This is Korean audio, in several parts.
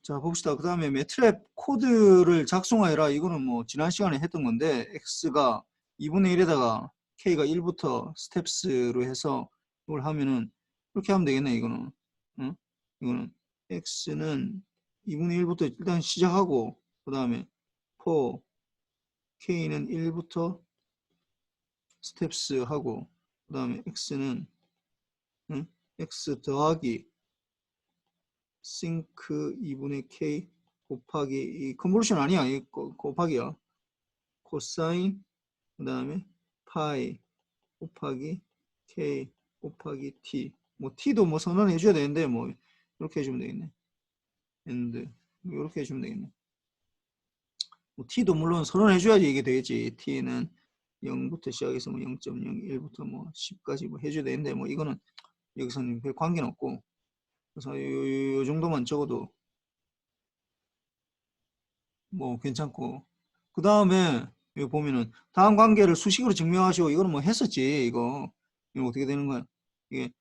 자, 봅시다. 그 다음에 매트랩 코드를 작성하여라. 이거는 뭐 지난 시간에 했던 건데 x가 2분의 1에다가 k가 1부터 스텝스로 해서 이걸 하면은 이렇게 하면 되겠네. 이거는 응? 이거는 x는 2분의 1부터 일단 시작하고 그 다음에 for k는 1부터 스텝스 하고 그 다음에 x는 응? x 더하기 싱크 2분의 k 곱하기 이 컨볼루션 아니야. 이 곱하기야. 코사인 그 다음에 파이 곱하기 k 곱하기 t. 뭐 t도 뭐 선언해 줘야 되는데 뭐 이렇게 해주면 되겠네. and 이렇게 해주면 되겠네. 뭐 t도 물론 선언해 줘야지 이게 되겠지. t는 0부터 시작해서 뭐 0.01부터 뭐 10까지 뭐 해줘야 되는데 뭐 이거는 여기서는 별 관계는 없고 그래서 요 정도만 적어도 뭐 괜찮고 그 다음에 여기 보면은 다음 관계를 수식으로 증명하시고 이거는 뭐 했었지. 이거 어떻게 되는 거야? 이게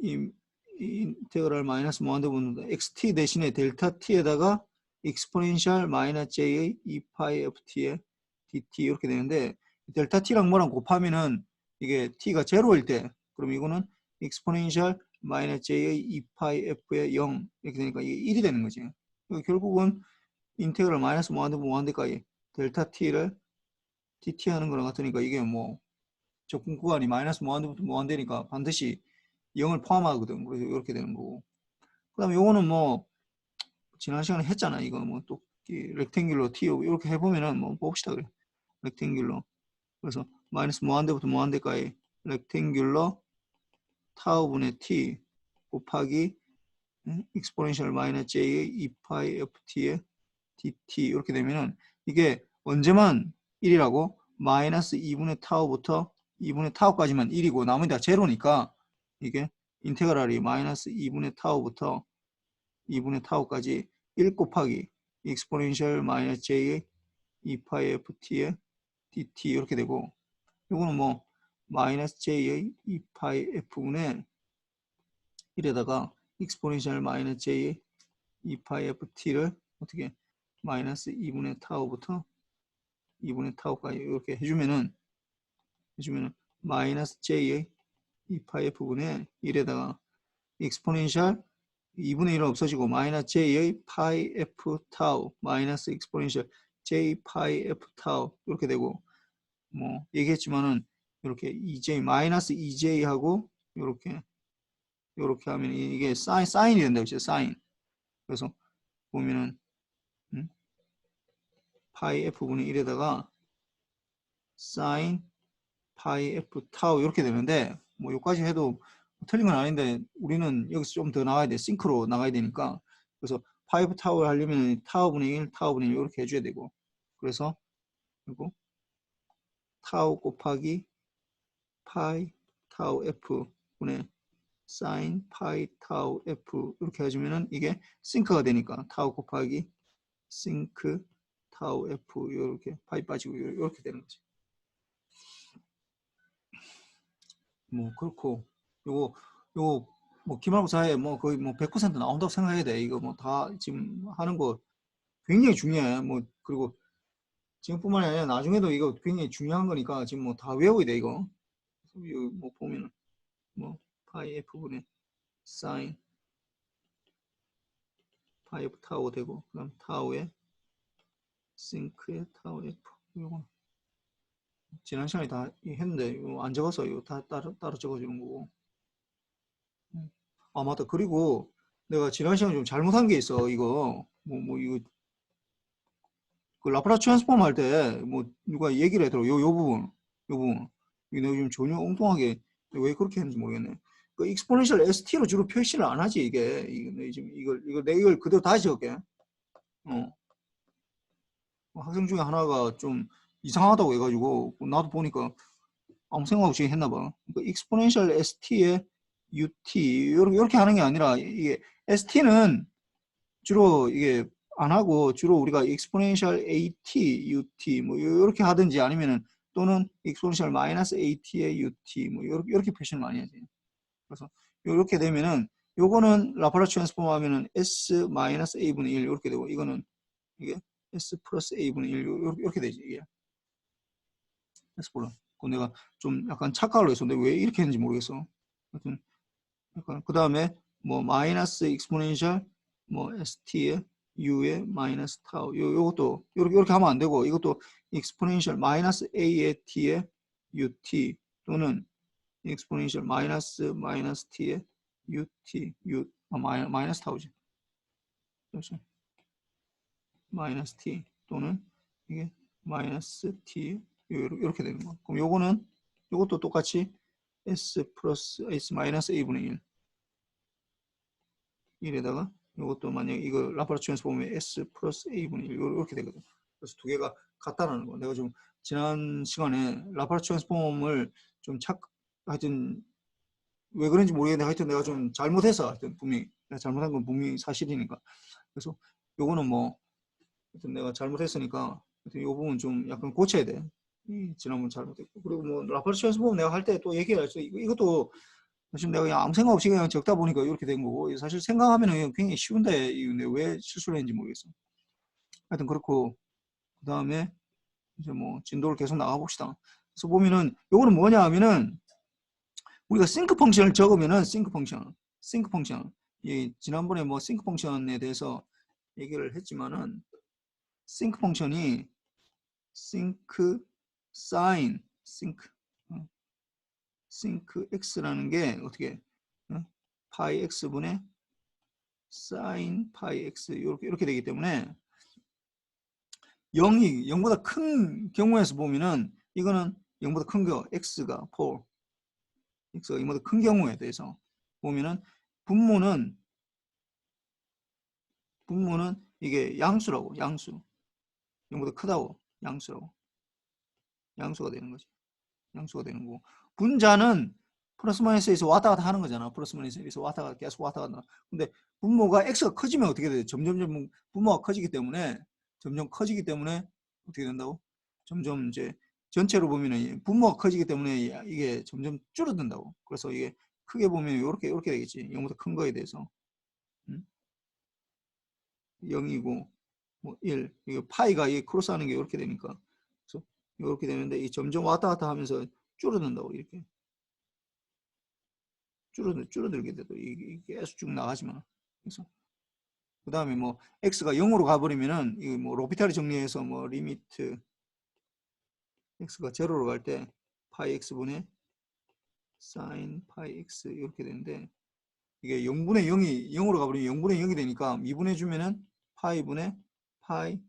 이 인테그랄 마이너스 무한대분다 xt 대신에 델타 t에다가 익스포넨셜 마이너스 j의 2파이 ft의 dt 이렇게 되는데 델타 t랑 뭐랑 곱하면은 이게 t가 제로일 때 그럼 이거는 익스포넨셜 마이너스 j의 2파이 f의 0 이렇게 되니까 이게 1이 되는 거지. 결국은 인테그랄 마이너스 무한대까지 델타 t를 dt 하는 거랑 같으니까 이게 뭐 접근 구간이 마이너스 무한대부터 무한대니까 반드시 0을 포함하거든. 그래서 이렇게 되는 거고. 그 다음에 요거는 뭐 지난 시간에 했잖아. 이거 뭐 또 렉탱귤러 t 이렇게 해보면은 뭐 봅시다 그래. 렉탱귤러 그래서 마이너스 무한대부터 무한대까지 렉탱귤러 타우분의 t 곱하기 익스포넨셜 마이너스 j의 2파이 ft의 dt 이렇게 되면은 이게 언제만 1이라고 마이너스 2분의 타우부터 2분의 타우까지만 1이고 나머지 다 제로니까 이게 인테그랄이 마이너스 2분의 타우부터 2분의 타우까지 1 곱하기 익스포넨셜 마이너스 j의 2파이 ft의 dt 이렇게 되고 이거는 뭐 마이너스 j의 2파이 f분의 1에다가 익스포넨셜 마이너스 j의 2파이 ft를 어떻게 마이너스 2분의 타우부터 2분의 타우까지 이렇게 해주면은 마이너스 j의 2파이 f분의 1에다가 익스포넨셜 2분의 1은 없어지고 마이너스 j의 파이 f 타우 마이너스 익스포넨셜 j 파이 f 타우 이렇게 되고 뭐 얘기했지만은 이렇게 2j 마이너스 2j하고 이렇게 하면 이게 사인이 된다고 했죠. 사인. 그래서 보면은 파이 f분의 1에다가 사인 파이 f 타우 이렇게 되는데 뭐 여기까지 해도 틀린 건 아닌데 우리는 여기서 좀 더 나가야 돼. 싱크로 나가야 되니까 그래서 파이 f 타우를 하려면 타우분의 1 타우분의 1 이렇게 해줘야 되고 그래서 그리고 타우 곱하기 파이 타우 f분의 사인 파이 타우 f 이렇게 해주면은 이게 싱크가 되니까 타우 곱하기 싱크 타우 f 이렇게 파이 빠지고 이렇게 되는 거지. 뭐 그렇고 요거 뭐 기말고사에 뭐 거의 뭐 100% 나온다고 생각해야 돼. 이거 뭐 다 지금 하는 거 굉장히 중요해. 뭐 그리고 지금뿐만 아니라 나중에도 이거 굉장히 중요한 거니까 지금 뭐 다 외워야 돼 이거. 이거 뭐 보면은 뭐 파이 f분의 사인 파이 f 타우 되고 그다음 타우에 싱크의 타우 f 이거 지난 시간에 다 했는데 이거 안 적어서 이거 다 따로 적어주는 거고. 아 맞다. 그리고 내가 지난 시간에 좀 잘못한 게 있어. 이거 뭐 이거 그 라플라스 트랜스폼 할 때 뭐 누가 얘기를 하더라고. 요 부분 이거 내가 좀 전혀 엉뚱하게 왜 그렇게 했는지 모르겠네. 그 익스포넨셜 st로 주로 표시를 안 하지 이게 내가 지금 이걸 그대로 다시 적을게. 학생 중에 하나가 좀 이상하다고 해가지고 나도 보니까 아무 생각 없이 했나 봐. 그러니까 익스포넨셜 st의 ut 이렇게 하는 게 아니라 이게 st는 주로 이게 안 하고 주로 우리가 exponential at, ut 뭐 이렇게 하든지 아니면은 또는 exponential minus at의 ut 뭐 이렇게 표시를 많이 하지. 그래서 이렇게 되면은 요거는 라플라스 트랜스폼 하면은 S 마이너스 A분의 1 이렇게 되고, 이거는 이게 S 플러스 A분의 1 이렇게 되지, 이게. S 몰라. 그 내가 좀 약간 착각을 했었는데 왜 이렇게 했는지 모르겠어. 하여튼 약간 그 다음에 뭐 마이너스 익스포넨셜 뭐 ST에 U에 마이너스 타우 요것도 이렇게 하면 안 되고, 이것도 익스포넨셜 마이너스 A에 T에 UT 또는 익스포넨셜 마이너스 T에 UT 마이너스 타우지. 그래서 마이너스 T 또는 이게 마이너스 T 이렇게 되는 거. 그럼 요거는 요것도 똑같이 S 플러스 S 마이너스 A분의 1 1에다가 이것도 만약 이거 라플라스 트랜스폼의 S 플러스 A분의 1 이렇게 되거든. 그래서 두 개가 같다는 거. 내가 좀 지난 시간에 라플라스 트랜스폼을 좀 하여튼 왜 그런지 모르겠는데 하여튼 내가 좀 잘못해서 하여튼 분명히 내가 잘못한 건 분명히 사실이니까. 그래서 요거는 뭐 하여튼 내가 잘못했으니까 하여튼 요 부분 좀 약간 고쳐야 돼. 지난번 잘못했고. 그리고 뭐 라플라스 트랜스폼 내가 할 때 또 얘기할 수 이것도 사실 내가 그냥 아무 생각 없이 그냥 적다 보니까 이렇게 된 거고, 사실 생각하면 굉장히 쉬운데 왜 실수를 했는지 모르겠어. 하여튼 그렇고, 그 다음에 이제 뭐 진도를 계속 나가봅시다. 그래서 보면은 요거는 뭐냐 하면은 우리가 싱크 펑션을 적으면은 싱크 펑션 지난번에 뭐 싱크 펑션에 대해서 얘기를 했지만은 싱크 펑션이 싱크 사인 싱크 x라는 게 어떻게 파이 x분의 사인 파이 x 이렇게 되기 때문에 0보다 큰 경우에서 보면은 이거는 0보다 큰 거 x가 4 x가 0보다 큰 경우에 대해서 보면은 분모는 이게 양수라고, 양수 0보다 크다고, 양수가 되는 거지. 양수가 되는 거고, 분자는 플러스 마이너스에서 왔다 갔다 하는 거잖아. 플러스 마이너스에서 왔다 갔다 계속 왔다 갔다. 근데 분모가 x가 커지면 어떻게 돼? 점점 분모가 커지기 때문에 어떻게 된다고? 점점 이제 전체로 보면은 분모가 커지기 때문에 이게 점점 줄어든다고. 그래서 이게 크게 보면 이렇게 되겠지. 0보다 큰 거에 대해서 0이고 뭐 1. 이게 파이가 이 크로스하는 게 이렇게 되니까. 그래서 이렇게 되는데 이 점점 왔다 갔다 하면서 줄어든다고, 이렇게. 줄어들게 돼도 이게 계속 쭉 나가지만. 그래서 그 다음에 뭐 x가 0으로 가버리면은 이 뭐 로피탈 정리해서 뭐 리미트 x가 0로 갈 때 파이 x분의 사인 파이 x 이렇게 되는데, 이게 0분의 0이 0으로 가버리면 0분의 0이 되니까 미분해주면은 파이분의 파이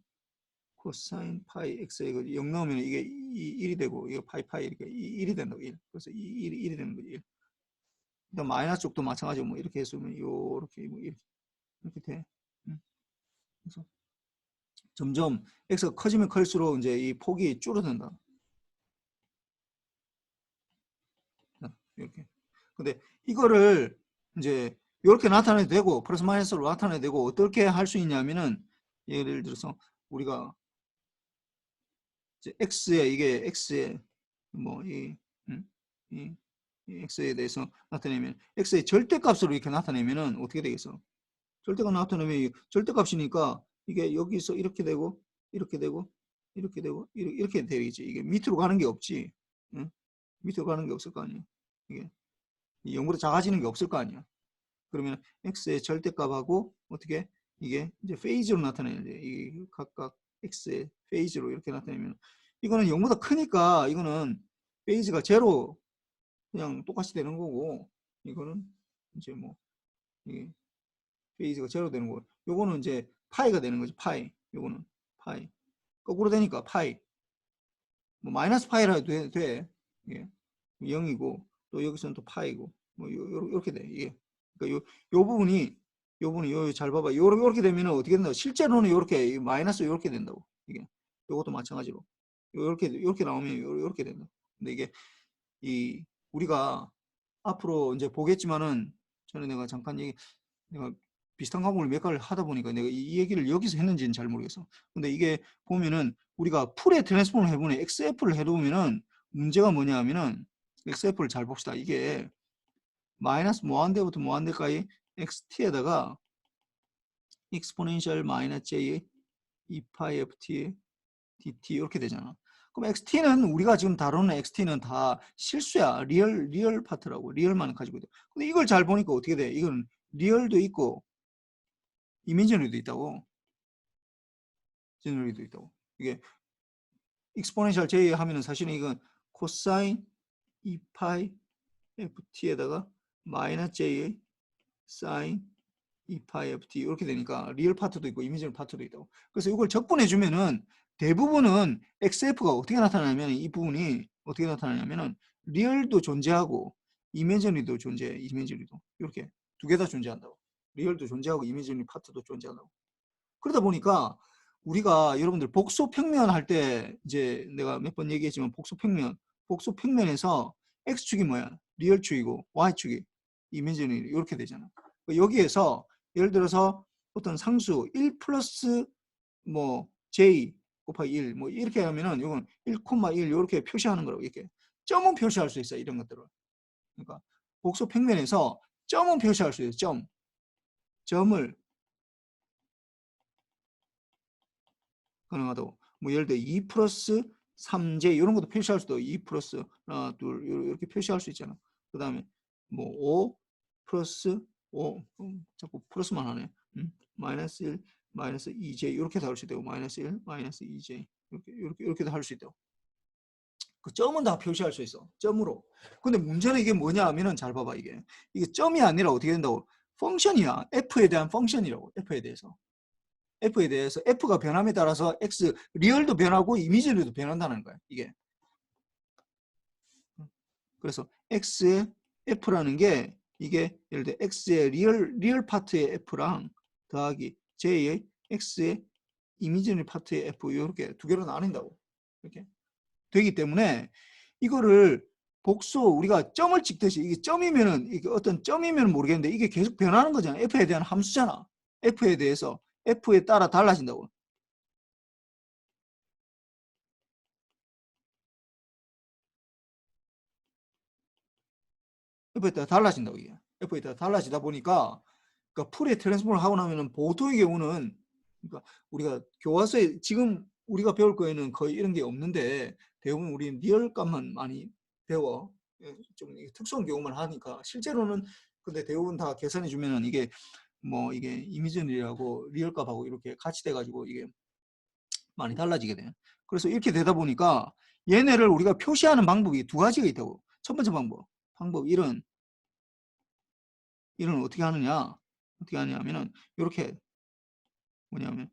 코사인 파이 x에 0 넣으면 이게 1이 되고, 이거 파이 이렇게 1이 된다고. 1. 그래서 1이 되는 거지. 1. 일단 마이너스 쪽도 마찬가지고 뭐 이렇게 했으면 요렇게 뭐 이렇게 돼. 그래서 점점 x가 커지면 클수록 이제 이 폭이 줄어든다. 이렇게. 근데 이거를 이제 이렇게 나타내도 되고 플러스 마이너스로 나타내도 되고, 어떻게 할 수 있냐면은 예를 들어서 우리가 이제 x에 뭐 이 x에 대해서 나타내면 x의 절대값으로 이렇게 나타내면은 어떻게 되겠어? 절대값 나타내면 절대값이니까 이게 여기서 이렇게 되고 이렇게 되고 이렇게 되겠지. 이게 밑으로 가는 게 없지. 응? 밑으로 가는 게 없을 거 아니야. 이게 0보다 작아지는 게 없을 거 아니야. 그러면 x의 절대값하고 어떻게 이게 이제 페이즈로 나타내는데, 이 각각 x의 페이즈로 이렇게 나타내면 이거는 0보다 크니까 이거는 페이즈가 제로 그냥 똑같이 되는 거고, 이거는 이제 뭐 이게 페이즈가 제로 되는 거고, 요거는 이제 파이가 되는 거지. 요거는 파이 거꾸로 되니까 파이 뭐 마이너스 파이라도 돼. 예. 0이고 또 여기서는 또 파이고 뭐 요렇게 돼. 이게 그러니까 요 부분이 요 잘 봐봐. 요렇게 되면 어떻게 된다? 실제로는 요렇게 마이너스 요렇게 된다고. 이게 요것도 마찬가지로 요렇게 나오면 요렇게 된다. 근데 이게 우리가 앞으로 이제 보겠지만은, 전에 내가 잠깐 내가 비슷한 과목을 몇 가지를 하다 보니까 내가 이 얘기를 여기서 했는지는 잘 모르겠어. 근데 이게 보면은 우리가 풀의 트랜스폼을 해보면 XF를 해보면은 문제가 뭐냐 하면은 XF를 잘 봅시다. 이게 마이너스 무한대부터 무한대까지 xt에다가 exponential 마이너스 j 2파이 ft dt 이렇게 되잖아. 그럼 xt는 우리가 지금 다루는 xt는 다 실수야. 리얼 파트라고. 리얼만 가지고 있다. 근데 이걸 잘 보니까 어떻게 돼? 이건 리얼도 있고 이미지너리도 있다고. 제너리도 있다고. 이게 exponential j 하면은 사실은 이건 코사인 2파이 ft에다가 마이너스 j의 사인 2파이 ft 이렇게 되니까 리얼 파트도 있고 이미지널 파트도 있다고. 그래서 이걸 적분해 주면은 대부분은 xf가 어떻게 나타나냐면 이 부분이 어떻게 나타나냐면은 리얼도 존재하고 이미지너리도 존재해. 이미지너리도 이렇게 두 개 다 존재한다고. 리얼도 존재하고 이미지너리 파트도 존재한다고. 그러다 보니까 우리가 여러분들 복소평면 할 때 이제 내가 몇 번 얘기했지만 복소평면에서 x축이 뭐야? 리얼축이고 y축이 이미지너리 이렇게 되잖아. 여기에서 예를 들어서 어떤 상수 1 플러스 뭐 j 곱하기 1 뭐 이렇게 하면은 이건 1,1 이렇게 표시하는 거라고. 이렇게 점은 표시할 수 있어. 이런 것들을. 그러니까 복소평면에서 점은 표시할 수 있어요. 점을 가능하다고. 뭐 예를 들어 2 플러스 3j 이런 것도 표시할 수도 2 플러스 하나 둘 이렇게 표시할 수 있잖아. 그 다음에 뭐 5 플러스 5 자꾸 플러스만 하네. 마이너스 1 마이너스 2j 이렇게 다룰 수 있다고. 마이너스 1 마이너스 2j 이렇게도 할 수 있다고. 그 점은 다 표시할 수 있어. 점으로. 근데 문제는 이게 뭐냐 하면은 잘 봐봐. 이게 점이 아니라 어떻게 된다고. 펑션이야. f에 대한 펑션이라고. f에 대해서 f가 변함에 따라서 x 리얼도 변하고 이미지도 변한다는 거야. 이게. 그래서 x의 f라는 게 이게 예를 들어 x의 리얼 파트의 f랑 더하기 j의 x의 이미지너리 파트의 f 이렇게 두 개로 나뉜다고. 이렇게 되기 때문에 이거를 복수 우리가 점을 찍듯이 이게 점이면은 이게 어떤 점이면 모르겠는데 이게 계속 변하는 거잖아. f에 대한 함수잖아. f에 대해서 f에 따라 달라진다고. f에 따라 달라진다고. 이게 f에 따라 달라지다 보니까 그러니까 풀의 트랜스폼을 하고 나면은 보통의 경우는 그러니까 우리가 교과서에 지금 우리가 배울 거에는 거의 이런 게 없는데 대부분 우리는 리얼 값만 많이 배워. 좀 특수한 경우만 하니까 실제로는 근데 대부분 다 계산해 주면은 이게 뭐 이게 이미지널이라고 리얼 값하고 이렇게 같이 돼 가지고 이게 많이 달라지게 돼. 그래서 이렇게 되다 보니까 얘네를 우리가 표시하는 방법이 두 가지가 있다고. 첫 번째 방법 1은 어떻게 하느냐? 어떻게 하냐면은 이렇게 뭐냐면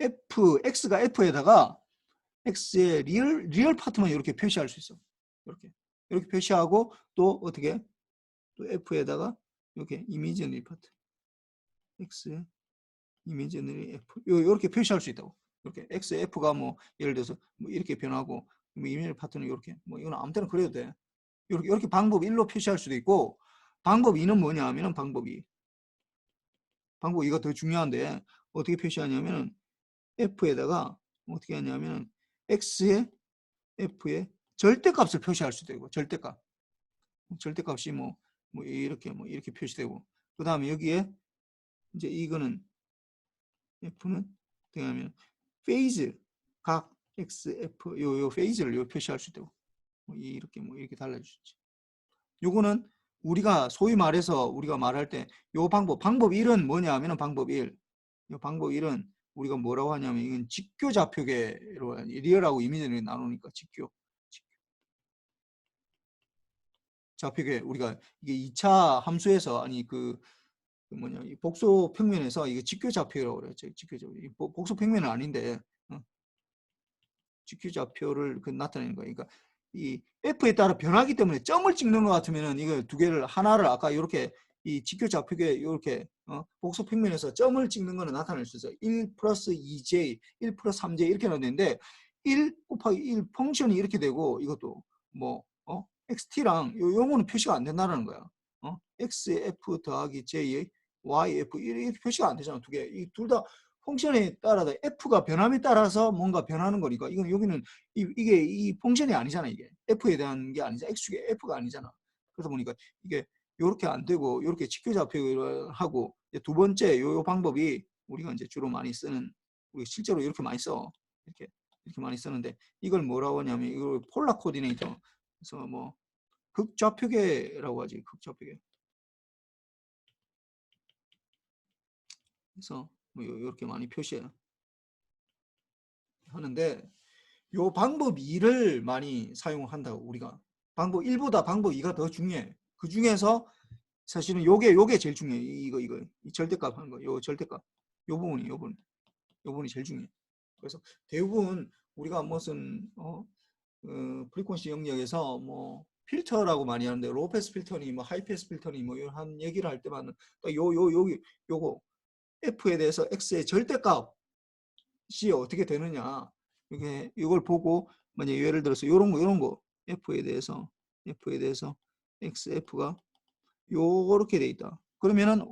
x가 f에다가 x의 리얼 파트만 이렇게 표시할 수 있어. 이렇게 표시하고 또 어떻게 또 f에다가 이렇게 이미지너리 파트 x 이미지너리 f 이렇게 표시할 수 있다고. 이렇게 x f가 뭐 예를 들어서 뭐 이렇게 변하고 뭐 이미지너리 파트는 이렇게 뭐 이건 아무 때나 그래도 돼. 이렇게 방법 1로 표시할 수도 있고 방법 2는 뭐냐 하면은 방법 2가 더 중요한데 어떻게 표시하냐면은 f에다가 어떻게 하냐면 x의 f의 절대값을 표시할 수도 있고 절대값이 뭐 이렇게 표시되고 그 다음에 여기에 이제 이거는 f는 어떻게 하면 페이즈 각 x f 요 페이즈를 요 표시할 수 있고 뭐 이렇게 달라주지. 요거는 우리가 소위 말해서 우리가 말할 때 요 방법 1은 뭐냐 하면 방법 1. 요 방법 1은 우리가 뭐라고 하냐면 이건 직교 좌표계로 리얼하고 이미지를 나누니까 직교 좌표계 우리가 이게 2차 함수에서 아니 그 뭐냐 이 복소 평면에서 이게 직교 좌표라고 그랬죠. 직교 좌표. 복소 평면은 아닌데 직교 좌표를 나타내는 거예요. 그러니까 이 f에 따라 변하기 때문에 점을 찍는 것 같으면은 이거 두 개를 하나를 아까 이렇게 이 직교 좌표계 이렇게 복소 평면에서 점을 찍는 거는 나타낼 수 있어요. 1 플러스 2j, 1 플러스 3j 이렇게 나오는데 1 곱하기 1 펑션이 이렇게 되고 이것도 뭐 xt랑 요거는 표시가 안 된다는 거야. xf 더하기 j의 yf 이렇게 표시가 안 되잖아. 두 개. 이 둘 다 펑션에 따라 f가 변함에 따라서 뭔가 변하는 거니까 이건 여기는 이게 이 펑션이 아니잖아. 이게 f에 대한 게 아니잖아. x축의 f가 아니잖아. 그러다 보니까 이게 요렇게 안 되고 요렇게 직교 좌표를 하고 두 번째 요 방법이 우리가 이제 주로 많이 쓰는 우리 실제로 이렇게 많이 써. 이렇게 많이 쓰는데 이걸 뭐라고 하냐면 이걸 폴라 코디네이터. 그래서 뭐 극좌표계라고 하지. 극좌표계. 그래서 뭐 이렇게 많이 표시해 하는데 요 방법 2를 많이 사용한다고 우리가. 방법 1보다 방법 2가 더 중요해. 그 중에서 사실은 요게 제일 중요해. 이거 이 절대값 하는 거. 요 절대값. 요 부분이 제일 중요해. 그래서 대부분 우리가 무슨 프리퀀시 영역에서 뭐 필터라고 많이 하는데 로우패스 필터니 뭐 하이패스 필터니 뭐 이런 얘기를 할 때만 요거 F에 대해서 X의 절대값이 어떻게 되느냐 이걸 보고 만약 예를 들어서 요런 거 F에 대해서 XF가 요렇게 돼 있다. 그러면은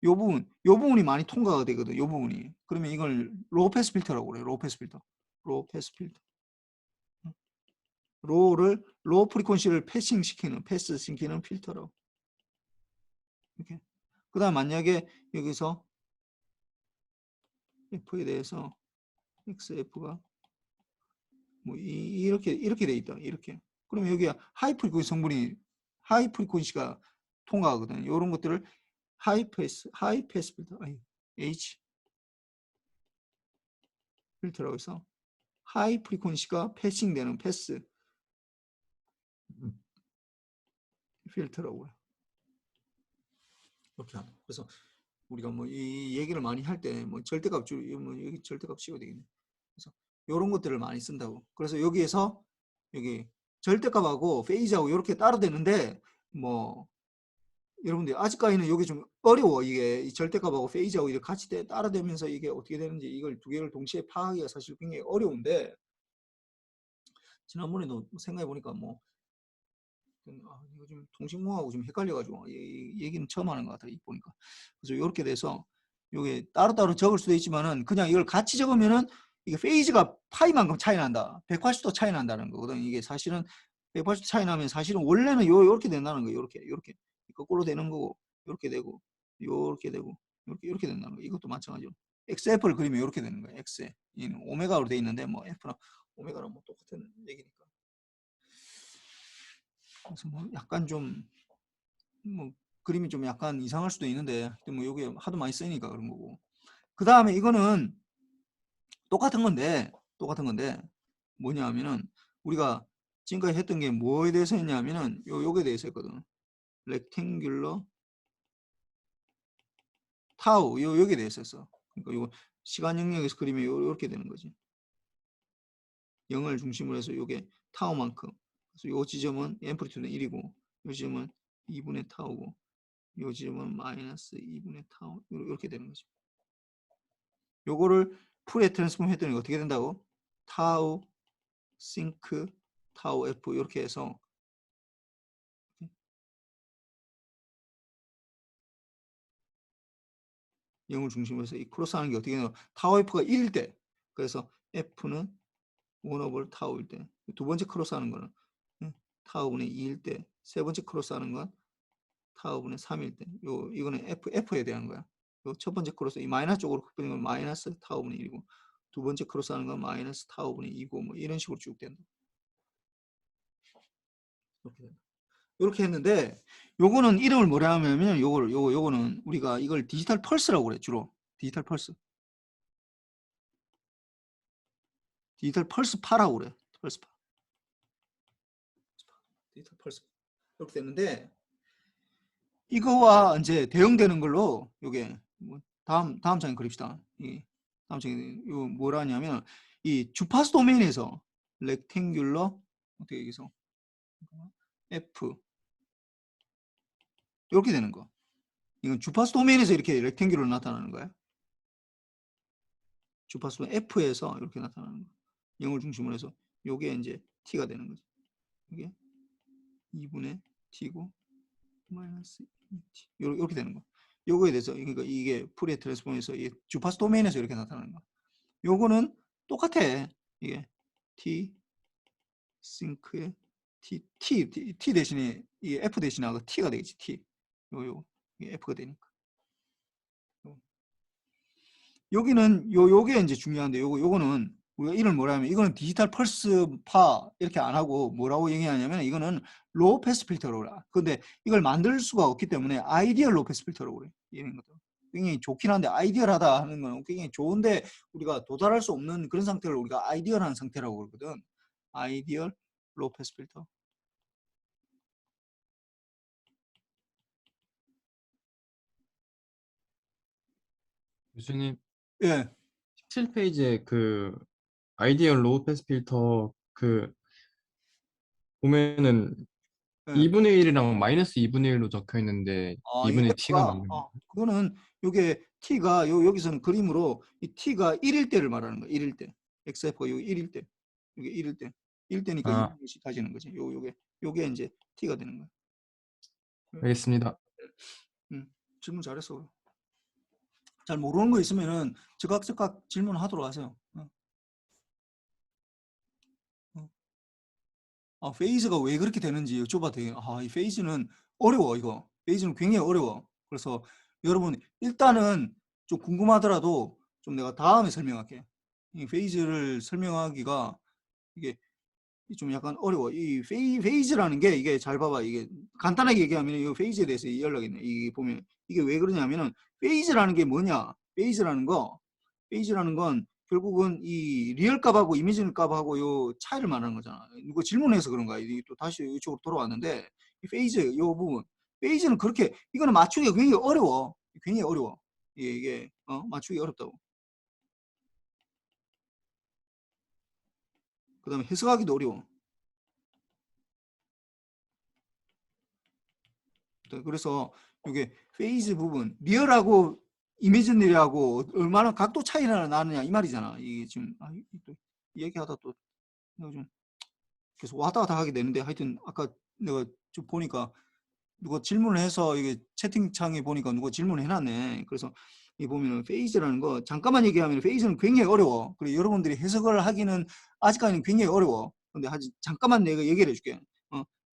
요 부분이 많이 통과가 되거든. 요 부분이. 그러면 이걸 로우 패스 필터라고 그래요. 로우 패스 필터. 로우 패스 필터. 로우 프리퀀시를 패스 시키는 필터라고. 이렇게. 그다음 만약에 여기서 F에 대해서 XF가 뭐 이렇게 돼 있다. 이렇게. 그러면 여기 하이 프리퀀시가 통과하거든. 이런 것들을 하이패스 필터, H 필터라고 해서 하이 프리퀀시가 패싱되는 패스 필터라고 해요. 이렇게 하는. 그래서 우리가 뭐 이 얘기를 많이 할 때 뭐 절대값 뭐 여기 절대값 씌워야 되겠네. 그래서 이런 것들을 많이 쓴다고. 그래서 여기에서 여기 절대값하고 페이지하고 이렇게 따로 되는데 뭐 여러분들 아직까지는 여기 좀 어려워. 이게 이 절대값하고 페이지하고 이렇게 같이 따라 되면서 이게 어떻게 되는지 이걸 두 개를 동시에 파악하기가 사실 굉장히 어려운데 지난번에도 생각해 보니까 뭐 이거 좀 통신공하고 좀 헷갈려가지고 얘기는 처음 하는 것 같아요. 보니까. 그래서 이렇게 돼서 이게 따로따로 적을 수도 있지만은 그냥 이걸 같이 적으면은 이게 페이지가 파이만큼 차이 난다. 180도 차이 난다는 거거든. 이게 사실은 180도 차이 나면 사실은 원래는 요렇게 된다는 거예요. 요렇게 거꾸로 되는 거고 요렇게 되고 요렇게 되고 요렇게 된다는 거예요. 이것도 마찬가지로 XF를 그리면 요렇게 되는 거예요. X. 얘는 오메가로 돼 있는데 뭐 F랑 오메가랑 뭐 똑같은 얘기니까. 그래서 뭐 약간 좀 뭐 그림이 좀 약간 이상할 수도 있는데 뭐 여기 하도 많이 쓰니까 그런 거고. 그 다음에 이거는 똑같은 건데 뭐냐 하면은 우리가 지금까지 했던 게 뭐에 대해서 했냐면은 요게 대해서 했거든. 렉탱귤러 타우 여기에 대해서 했어. 그러니까 요 시간 영역에서 그리면 요렇게 되는 거지. 0을 중심으로 해서 요게 타우만큼. 그래서 요 지점은 앰플리튜드는 1이고 요 지점은 2분의 타우고 요 지점은 마이너스 2분의 타우 이렇게 되는 거죠. 요거를 풀에 트랜스폼 했더니 어떻게 된다고? 타우 싱크 타우 F 이렇게 해서 0을 중심으로 해서 이 크로스하는 게 어떻게 되나? 타우 F가 1일 때 그래서 F는 1 오버 타우일 때 두 번째 크로스하는 거는 타우분의 2일 때 세 번째 크로스하는 건 타우분의 3일 때 이거는 F에 대한 거야. 요 첫 번째 크로스 이 마이너스 쪽으로 굽히는 건 마이너스 타우분의 1이고 두 번째 크로스하는 건 마이너스 타우분의 2고 뭐 이런 식으로 쭉 된다. 이렇게 된다. 이렇게 했는데 요거는 이름을 뭐라 하냐면 요거는 우리가 이걸 디지털 펄스라고 그래. 주로 디지털 펄스 파라고 그래. 펄스 파 디지털 펄스 이렇게 됐는데 이거와 이제 대응되는 걸로 요게 뭐 다음 장에 그립시다. 이 다음 장에 요 뭐라 하냐면 이 주파수 도메인에서 렉탱귤러 어떻게 여기서 F 이렇게 되는 거. 이건 주파수 도메인에서 이렇게 렉탱귤러 나타나는 거야. 주파수 F에서 이렇게 나타나는 거. 0을 중심으로 해서 요게 이제 T가 되는 거죠. 이게 2분의 T고 마이너스 2T 이렇게 되는 거. 요거에 대해서 그러니까 이게 푸리에 트랜스폼에서 주파수 도메인에서 이렇게 나타나는 거. 요거는 똑같아. 이게 T 싱크의 T 대신에 이 F 대신에 T가 되겠지. T. 이게 F가 되니까. 여기는 요게 이제 중요한데 요거는 우리가 이걸 뭐라 하면 이거는 디지털 펄스 파 이렇게 안 하고 뭐라고 얘기하냐면 이거는 로우 패스 필터로 그래. 근데 이걸 만들 수가 없기 때문에 아이디얼 로우 패스 필터라고 그래. 이런 것도 굉장히 좋긴 한데 아이디얼하다 하는 건 굉장히 좋은데 우리가 도달할 수 없는 그런 상태를 우리가 아이디얼한 상태라고 그러거든. 아이디얼 로우 패스 필터. 교수님, 예. 17페이지에 그 아이디얼 로우 패스 필터 그 보면은 예. 2분의 1이랑 마이너스 2분의 1로 적혀 있는데 이 2분의 t가 F가 맞는 거예요? 그거는 요게 T가 여기서는 그림으로 이 T가 1일 때를 말하는 거야. 1일 때. XF가 요 1일 때. 이게 1일 때. 1일 때니까 아, 2분씩 다지는 거지. 요게 이제 T가 되는 거야. 알겠습니다. 질문 잘했어. 잘 모르는 거 있으면은 즉각 질문하도록 하세요. 페이즈가 왜 그렇게 되는지 여쭤봐도 돼요. 이 페이즈는 어려워, 이거. 페이즈는 굉장히 어려워. 그래서 여러분, 일단은 좀 궁금하더라도 좀 내가 다음에 설명할게. 이 페이즈를 설명하기가 이게 좀 약간 어려워. 이 페이즈라는 게 이게 잘 봐봐. 이게 간단하게 얘기하면 이 페이즈에 대해서 연락했네. 이게 보면 이게 왜 그러냐면은 페이즈라는 게 뭐냐? 페이즈라는 건 결국은 이 리얼 값하고 이미지 값하고 요 차이를 말하는 거잖아. 이거 질문해서 그런 거야. 또 다시 이쪽으로 돌아왔는데 이 페이즈 요 부분 페이즈는 그렇게 이거는 맞추기가 굉장히 어려워. 굉장히 어려워. 이게 맞추기 어렵다고. 그다음에 해석하기도 어려워. 그래서 이게 페이즈 부분 리얼하고 이미지너리하고 얼마나 각도 차이가 나느냐 이 말이잖아. 이게 지금 또 얘기하다 또 내가 좀 계속 왔다 갔다 하게 되는데 하여튼 아까 내가 좀 보니까 누가 질문을 해서 이게 채팅창에 보니까 누가 질문을 해놨네. 그래서 이 보면은 페이즈라는 거 잠깐만 얘기하면 페이즈는 굉장히 어려워. 그리고 여러분들이 해석을 하기는 아직까지는 굉장히 어려워. 근데 잠깐만 내가 얘기를 해줄게.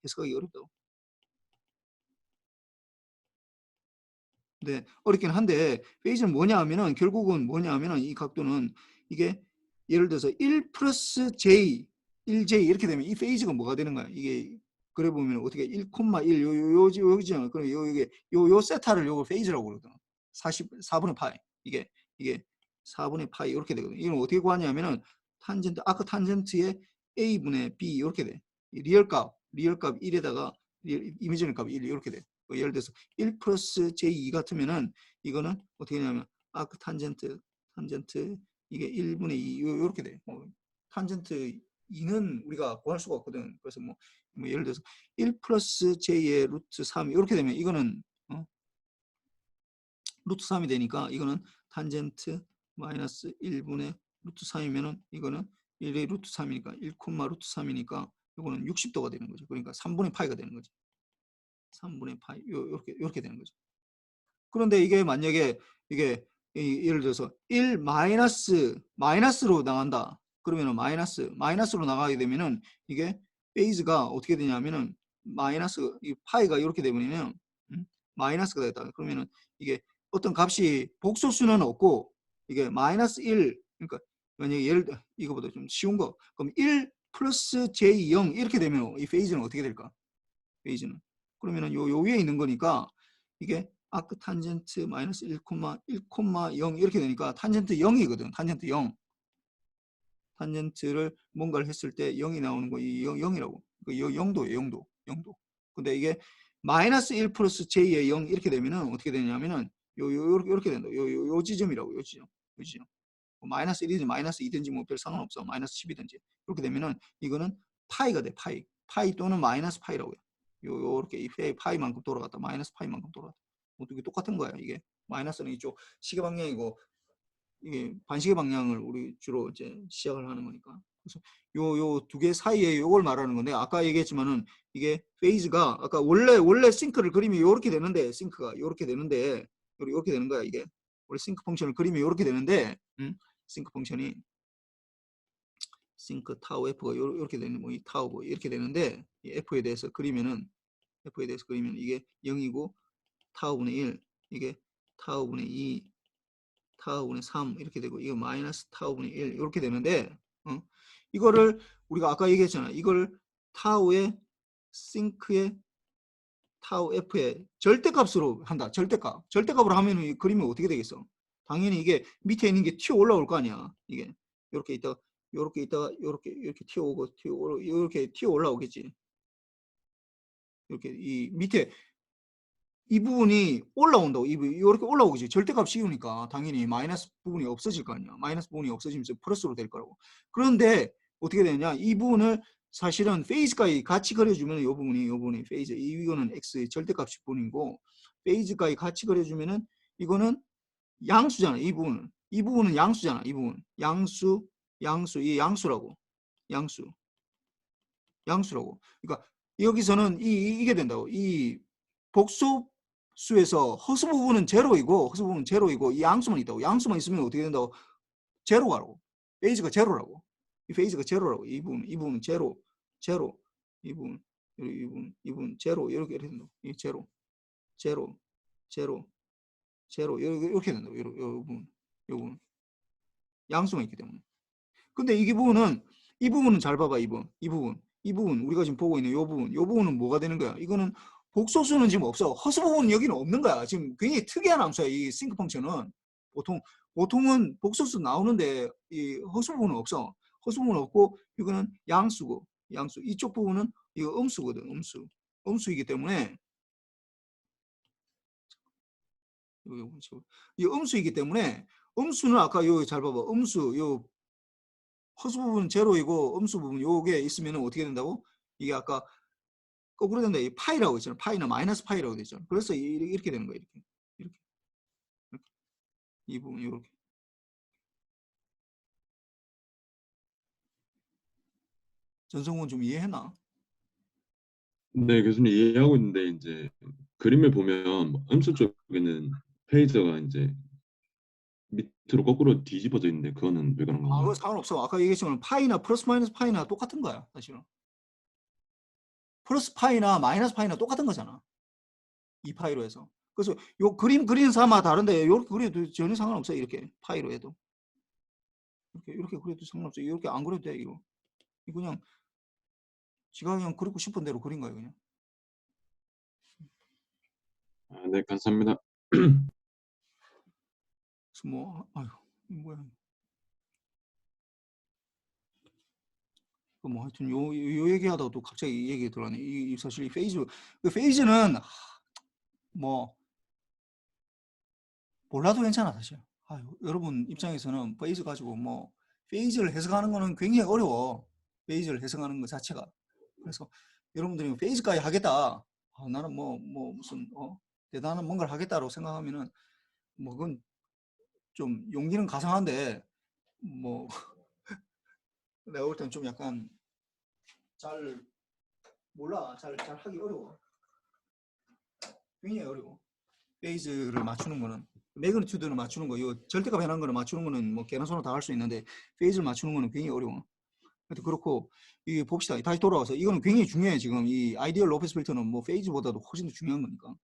해석하기 어렵다고. 네, 어렵긴 한데 페이즈는 뭐냐 하면은 결국은 뭐냐 하면은 이 각도는 이게 예를 들어서 1 플러스 J 1J 이렇게 되면 이 페이즈가 뭐가 되는 거야? 이게 그래 보면 어떻게 1,1 여기잖아. 그럼 요 세타를 요거 페이즈라고 그러거든. 4분의 파이. 이게 4분의 파이 이렇게 되거든. 이건 어떻게 구하냐면은 탄젠트 아크 탄젠트의 A분의 B 이렇게 돼. 리얼 값 1에다가 이미지널 값 1 이렇게 돼. 예를 들어서 1 플러스 j2 같으면은 이거는 어떻게 되냐면 아크 탄젠트 이게 1분의 2 이렇게 돼. 탄젠트 2는 우리가 구할 수가 없거든. 그래서 뭐 예를 들어서 1 플러스 j의 루트 3 이렇게 되면 이거는 루트 3이 되니까 이거는 탄젠트 마이너스 1분의 루트 3이면은 이거는 1의 루트 3이니까 1, 루트 3이니까 이거는 60도가 되는 거죠. 그러니까 3분의 파이가 되는 거죠. 3분의 파이 요렇게 되는 거죠. 그런데 이게 만약에 이게 예를 들어서 1 마이너스로 나간다. 그러면은 마이너스로 나가게 되면은 이게 페이즈가 어떻게 되냐면은 마이너스 이 파이가 이렇게 되면은 마이너스가 되다. 그러면은 이게 어떤 값이 복소수는 없고 이게 마이너스 1 그러니까 만약에 예를 들어 이거보다 좀 쉬운 거 그럼 1 플러스 j0 이렇게 되면 이 페이즈는 어떻게 될까? 페이즈는 그러면은 요 위에 있는 거니까 이게 아크 탄젠트 마이너스 1,0 이렇게 되니까 탄젠트 0이거든. 탄젠트 0. 탄젠트를 뭔가를 했을 때 0이 나오는 거 이 0이라고. 그 0도예요. 0도. 근데 이게 마이너스 1 플러스 j의 0 이렇게 되면은 어떻게 되냐면은 요렇게 된다. 요 지점이라고. 요 지점. 마이너스 1이든지 마이너스 2든지 뭐 별 상관없어. 마이너스 10이든지. 이렇게 되면은 이거는 파이가 돼. 파이 또는 마이너스 파이라고요. 요렇게 이 파이만큼 돌아갔다. 마이너스 파이만큼 돌아갔다. 어떻게 똑같은 거야. 이게 마이너스는 이쪽 시계 방향이고 이게 반시계 방향을 우리 주로 이제 시작을 하는 거니까. 그래서 요 두 개 사이에 요걸 말하는 건데 아까 얘기했지만은 이게 페이즈가 아까 원래 싱크를 그리면 요렇게 되는데 싱크가 요렇게 되는데 요렇게 되는 거야 이게. 원래 싱크 펑션을 그리면 요렇게 되는데 싱크 펑션이 싱크 타우 F가 이렇게 되는 뭐 이 타우고 이렇게 되는데 이 F에 대해서 그리면은 이게 0이고 타우분의 1 이게 타우분의 2 타우분의 3 이렇게 되고 이거 마이너스 타우분의 1 이렇게 되는데 이거를 우리가 아까 얘기했잖아. 이걸 타우의 싱크의 타우 F의 절대값으로 한다. 절대값으로 하면 이 그림이 어떻게 되겠어? 당연히 이게 밑에 있는 게 튀어 올라올 거 아니야. 이게 이렇게 있다가 이렇게 튀어오고 이렇게 튀어 올라오겠지. 이렇게 이 밑에 이 부분이 올라온다고. 이렇게 올라오겠지. 절대값 씌우니까 당연히 마이너스 부분이 없어질 거 아니야. 마이너스 부분이 없어지면서 플러스로 될 거라고. 그런데 어떻게 되냐? 이 부분을 사실은 페이즈까지 같이 그려주면 이 부분이 페이즈. 이거는 x의 절대값이 분이고 페이즈까지 같이 그려주면은 이거는 양수잖아. 이 부분은 양수잖아. 이 부분 이 양수라고. 그러니까 여기서는 이게 된다고. 이 복소수에서 허수 부분은 제로이고 이 양수만 있다고. 양수만 있으면 어떻게 된다고? 제로라고. 페이즈가 제로라고. 이 페이즈가 제로라고. 이 부분은 제로. 이 부분 제로 이렇게 된다고. 이 제로, 제로 이렇게 된다고. 이 부분 양수만 있기 때문에. 근데 이 부분은 잘 봐봐. 이 부분 우리가 지금 보고 있는 이 부분은 뭐가 되는 거야? 이거는 복소수는 지금 없어. 허수 부분은 여기는 없는 거야. 지금 굉장히 특이한 함수야. 이 싱크 펑션은 보통은 복소수 나오는데 이 허수 부분은 없어. 허수 부분은 없고 이거는 양수고 양수. 이쪽 부분은 이거 음수거든. 음수이기 때문에 이 음수이기 때문에 음수는 아까 요 잘 봐봐. 요 허수 부분은 제로이고 음수 부분 요게 있으면 어떻게 된다고? 이게 아까 거꾸로 된다. 이 파이라고 있잖아. 파이는 마이너스 파이라고 되죠. 그래서 이렇게 되는 거야. 이렇게. 이 부분 이렇게. 전성훈 좀 이해했나? 네, 교수님 이해하고 있는데 이제 그림을 보면 뭐 음수 쪽에는 페이저가 이제 밑으로 거꾸로 뒤집어져 있는데 그거는 왜 그런 그거 건가요? 상관없어. 아까 얘기했지만 파이나 플러스 마이너스 파이나 똑같은 거야. 사실은. 플러스 파이나 마이너스 파이나 똑같은 거잖아. 이 파이로 해서. 그래서 요 그림 그리는 사람마다 다른데 요렇게 그려도 전혀 상관없어. 이렇게 파이로 해도. 이렇게 그려도 상관없어. 이렇게 안 그려도 돼. 이거 그냥 지가 그냥 그리고 싶은 대로 그린 거예요. 그냥. 아, 네, 감사합니다. 그래서 뭐 아유 이거 뭐야. 뭐 하여튼 요 얘기하다가 또 갑자기 이 얘기 들어가네. 사실 이 페이즈는 뭐 몰라도 괜찮아 사실. 아유, 여러분 입장에서는 페이즈 가지고 뭐 페이즈를 해석하는 거는 굉장히 어려워. 페이즈를 해석하는 것 자체가. 그래서 여러분들이 페이즈까지 하겠다. 나는 뭐 무슨 대단한 뭔가를 하겠다라고 생각하면은 뭐 그건 좀 용기는 가상한데 뭐 내가 볼 때는 좀 약간 잘 몰라. 잘 하기 어려워. 굉장히 어려워. 페이즈를 맞추는 거는 매그니튜드를 맞추는 거, 요 절대값 해놓은 거를 맞추는 거는 뭐 개나 소나 다 할 수 있는데 페이즈를 맞추는 거는 굉장히 어려워. 하여튼 그렇고 이 봅시다. 다시 돌아와서 이거는 굉장히 중요해. 지금 이 아이디얼 로페스 필터는 뭐 페이즈보다도 훨씬 더 중요한 거니까.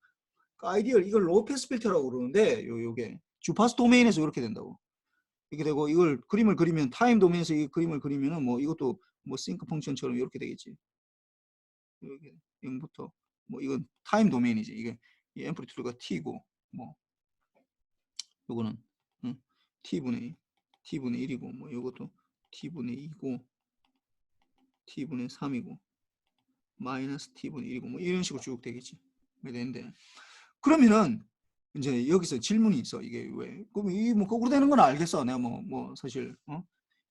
그 아이디얼 이걸 로페스 필터라고 그러는데 요게 주파수 도메인에서 이렇게 된다고. 이렇게 되고 이걸 그림을 그리면 타임 도메인에서 이 그림을 그리면은 뭐 이것도 뭐 싱크 펑션처럼 이렇게 되겠지. 이렇게 0부터 뭐 이건 타임 도메인이지. 이게 이 앰플리튜드가 t고 뭐 요거는 t분의 1이고 뭐 요것도 t분의 2고 t분의 3이고 마이너스 t분의 1이고 뭐 이런 식으로 쭉 되겠지. 되는데 그러면은 이제 여기서 질문이 있어. 이게 왜? 그럼 이 뭐 거꾸로 되는 건 알겠어. 내가 뭐 사실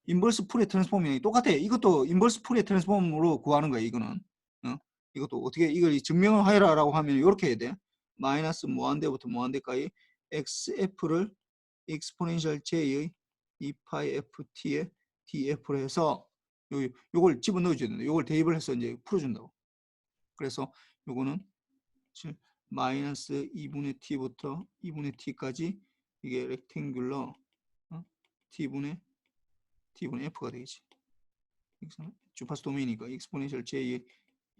인버스 풀의 트랜스폼이 똑같아. 이것도 인버스 풀의 트랜스폼으로 구하는 거야. 이거는 이것도 어떻게 이걸 증명을 하라라고 하면 이렇게 해야 돼. 마이너스 무한대부터 무한대까지 xf를 exponential j의 2파이 ft의 df로 해서 요걸 집어넣어줘야 된다. 요걸 대입을 해서 이제 풀어준다고. 그래서 요거는 마이너스 2분의 t부터 2분의 t까지 이게 렉탱귤러 t분의 f가 되겠지. 주파수 도메인이니까 익스포넨셜 j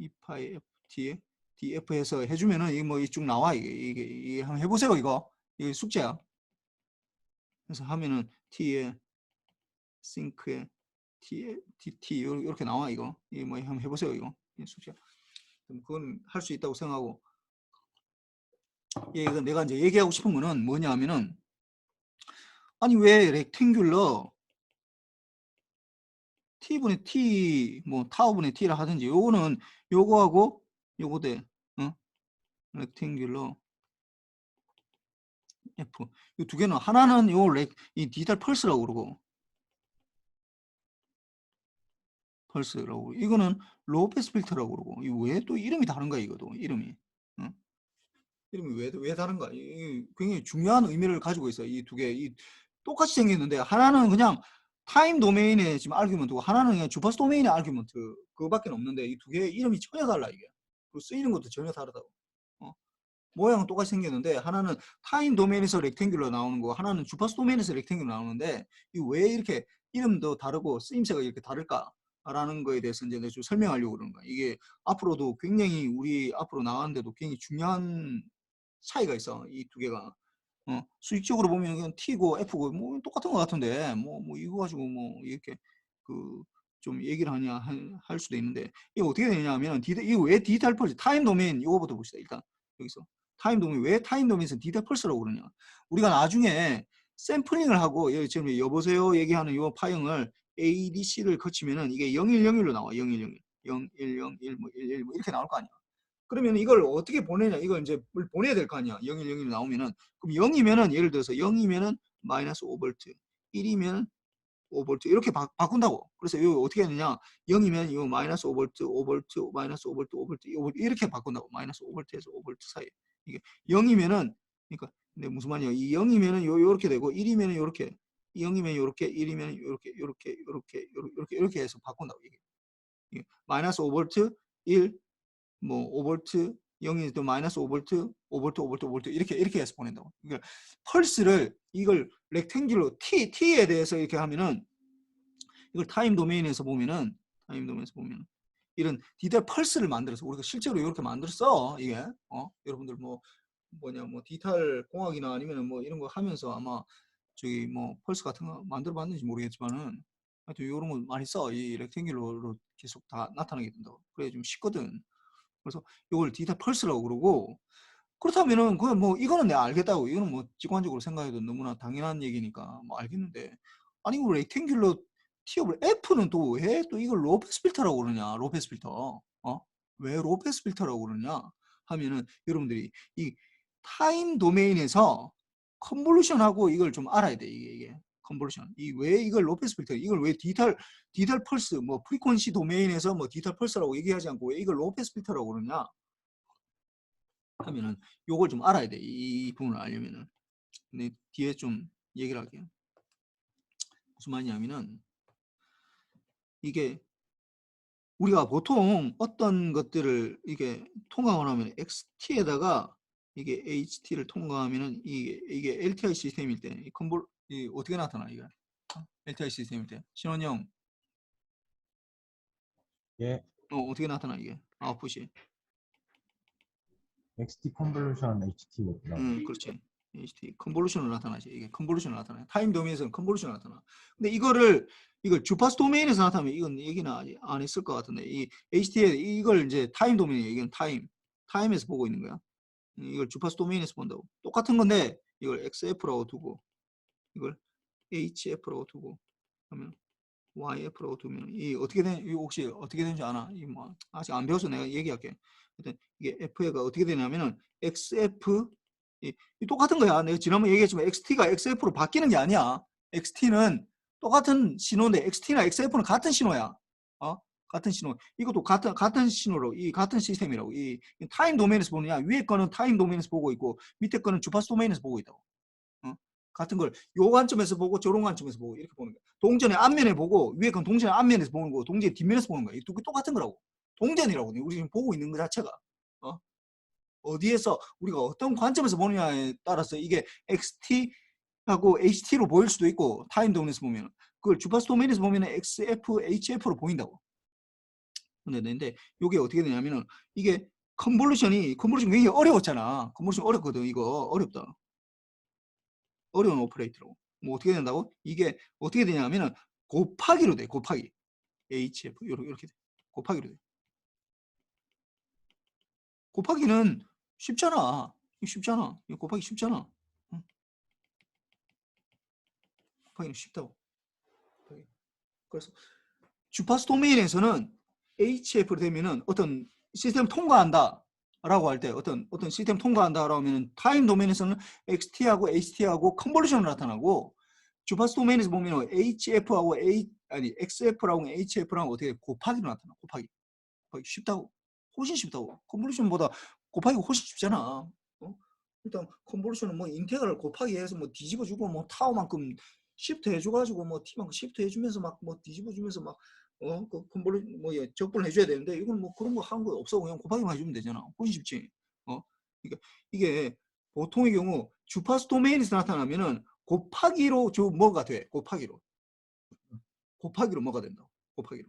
2파이 ft df에서 해주면은 이게 뭐 쭉 나와 이게 한번 해보세요 이거 숙제야. 그래서 하면은 t에 싱크에 t 이렇게 나와 이거 뭐 한번 해보세요 이거 숙제. 그건 할 수 있다고 생각하고. 이거 내가 이제 얘기하고 싶은 거는 뭐냐 하면은 아니 왜 렉탱귤러 t분의 t 뭐 타워분의 t라 하든지 요거는 요거하고 요거 돼 렉탱귤러 f 이 두 개는 하나는 이 디지털 펄스라고 그러고 펄스라고 이거는 로우 패스 필터라고 그러고 이 왜 또 이름이 다른가 이거도 이름이 이름이 왜 다른가 이 굉장히 중요한 의미를 가지고 있어요. 이 두 개 똑같이 생겼는데 하나는 그냥 타임 도메인의 지금 아규먼트고 하나는 그냥 주파수 도메인의 아규먼트 그거밖에 없는데 이 두 개의 이름이 전혀 달라 이게. 그리고 쓰이는 것도 전혀 다르다고. 모양은 똑같이 생겼는데 하나는 타임 도메인에서 렉탱귤러 나오는 거 하나는 주파수 도메인에서 렉탱귤러 나오는데 이 왜 이렇게 이름도 다르고 쓰임새가 이렇게 다를까라는 거에 대해서 이제 내가 좀 설명하려고 그러는 거야. 이게 앞으로도 굉장히 우리 앞으로 나가는데도 굉장히 중요한 차이가 있어. 이 두 개가. 수익적으로 보면 그냥 T고 F고 뭐 똑같은 것 같은데 뭐 이거 가지고 뭐 이렇게 그 좀 얘기를 하냐 할 수도 있는데 이거 어떻게 되냐면 이거 왜 디지털 펄스 타임 도메인 이거부터 봅시다. 일단 여기서 타임 도메인 왜 타임 도메인에서 디지털 펄스라고 그러냐. 우리가 나중에 샘플링을 하고 지금 여보세요 얘기하는 이 파형을 ADC를 거치면은 이게 0101로 나와. 0101 0101 뭐 11 뭐 이렇게 나올 거 아니야. 그러면 이걸 어떻게 보내냐? 이걸 이제 보내야 될 거 아니야. 0101 나오면은 그럼 0이면은 예를 들어서 0이면은 마이너스 5V, 1이면 5V 이렇게 바꾼다고. 그래서 이거 어떻게 하느냐? 0이면 이거 마이너스 5V, 5V, 마이너스 5V, 5V, 5V 이렇게 바꾼다고. 마이너스 5V에서 5V 사이. 이게 0이면은 그러니까 근데 무슨 말이야? 이 0이면은 요렇게 되고 1이면은 요렇게, 0이면 요렇게, 1이면 요렇게 해서 바꾼다고 이게. 마이너스 5V, 1 뭐 5V 0이 또 마이너스 5V, 5V, 5V, 5V 이렇게 해서 보낸다고. 그러니까 펄스를 이걸 렉탱귤로 T에 대해서 이렇게 하면은 이걸 타임 도메인에서 보면은 이런 디지털 펄스를 만들어서 우리가 실제로 이렇게 만들었어. 이게 여러분들 뭐 디지털 공학이나 아니면 뭐 이런 거 하면서 아마 저기 뭐 펄스 같은 거 만들어 봤는지 모르겠지만은 하여튼 이런 거 많이 써. 이 렉탱귤로 계속 다 나타나게 된다고. 그래 좀 쉽거든. 그래서 이걸 디지털 펄스라고 그러고 그렇다면은 그건 뭐 이거는 내가 알겠다고 이거는 뭐 직관적으로 생각해도 너무나 당연한 얘기니까 뭐 알겠는데 아니 이거 렉탱귤러 티업을 F는 또 왜 또 이걸 로우 패스 필터라고 그러냐 로우 패스 필터 왜 로우 패스 필터라고 그러냐 하면은 여러분들이 이 타임 도메인에서 컨볼루션하고 이걸 좀 알아야 돼 이게 컨볼루션 이 왜 이걸 로우 패스 필터 이걸 왜 디지털 펄스 뭐 프리퀀시 도메인에서 뭐 디지털 펄스라고 얘기하지 않고 왜 이걸 로우 패스 필터라고 그러냐 하면은 요걸 좀 알아야 돼. 이 부분을 알려면은. 근데 뒤에 좀 얘기를 할게요. 무슨 말이냐면은 이게 우리가 보통 어떤 것들을 이게 통과를 하면 XT에다가 이게 HT를 통과하면은 이게 LTI 시스템일 때 이 어떻게 나타나 이게 LTI 시스템일 때 신원형 예, 어떻게 나타나 이게 아웃풋이 XT 컨볼루션 HT. 그렇지. HT 컨볼루션으로 나타나지. 이게 컨볼루션으로 나타나. 타임 도메인에서는 컨볼루션으로 나타나. 근데 이걸 주파수 도메인에서 나타나면 이건 얘기는 안 했을 것 같은데 이 HT에 이걸 이제 타임 도메인 얘기는 타임에서 보고 있는 거야. 이걸 주파수 도메인에서 본다고. 똑같은 건데 이걸 XF라고 두고 이걸 HF라고 두고 하면 YF라고 두면 이 어떻게 된 이 혹시 어떻게 되는지 아나? 이 뭐 아직 안 배워서 내가 얘기할게. 일단 이게 FA가 어떻게 되냐면은 XF 이 똑같은 거야. 내가 지난번에 얘기했지만 XT가 XF로 바뀌는 게 아니야. XT는 똑같은 신호인데 XT나 XF는 같은 신호야. 같은 신호. 이것도 같은 신호로 이 같은 시스템이라고. 이 타임 도메인에서 보느냐 위에 거는 타임 도메인에서 보고 있고 밑에 거는 주파수 도메인에서 보고 있다고. 같은 걸 요 관점에서 보고 저런 관점에서 보고 이렇게 보는 거야. 동전의 앞면에 보고 위에 건 동전의 앞면에서 보는 거고 동전의 뒷면에서 보는 거야. 이 두 개 똑같은 거라고. 동전이라고. 우리 지금 보고 있는 것 자체가. 어디에서 우리가 어떤 관점에서 보느냐에 따라서 이게 XT 하고 HT로 보일 수도 있고 타임 도메인에서 보면 그걸 주파수 도메인에서 보면 XF, HF로 보인다고. 근데 이게 어떻게 되냐면은 이게 컨볼루션 굉장히 어려웠잖아. 컨볼루션 어렵거든. 이거 어렵다. 어려운 오퍼레이터로. 뭐 어떻게 된다고? 이게 어떻게 되냐면은 곱하기로 돼. 곱하기. HF 이렇게 돼. 곱하기로 돼. 곱하기는 쉽잖아. 이거 쉽잖아. 이거 곱하기 쉽잖아. 응? 곱하기는 쉽다고. 곱하기. 그래서 주파수 도메인에서는 HF로 되면은 어떤 시스템 통과한다 라고 할 때 어떤 시스템 통과한다 라고 하면은 타임 도메인에서는 XT하고 HT하고 컨볼루션으로 나타나고 주파수 도메인에서 보면 HF하고 XF라고 HF랑 어떻게 곱하기로 나타나. 곱하기 쉽다고. 훨씬 쉽다고. 컨볼루션보다 곱하기가 훨씬 쉽잖아. 어? 일단 컨볼루션은 뭐 인테그랄 곱하기 해서 뭐 뒤집어주고 뭐 타워만큼 시프트 해줘가지고 뭐 t만큼 시프트 해주면서 막 뭐 뒤집어주면서 막 그 컨볼루 뭐 적분을 해줘야 되는데 이건 뭐 그런 거 하는 거 없어. 그냥 곱하기만 해주면 되잖아. 훨씬 쉽지. 그러니까 이게 보통의 경우 주파수 도메인에서 나타나면은 곱하기로 뭐가 돼? 곱하기로 뭐가 된다. 곱하기로.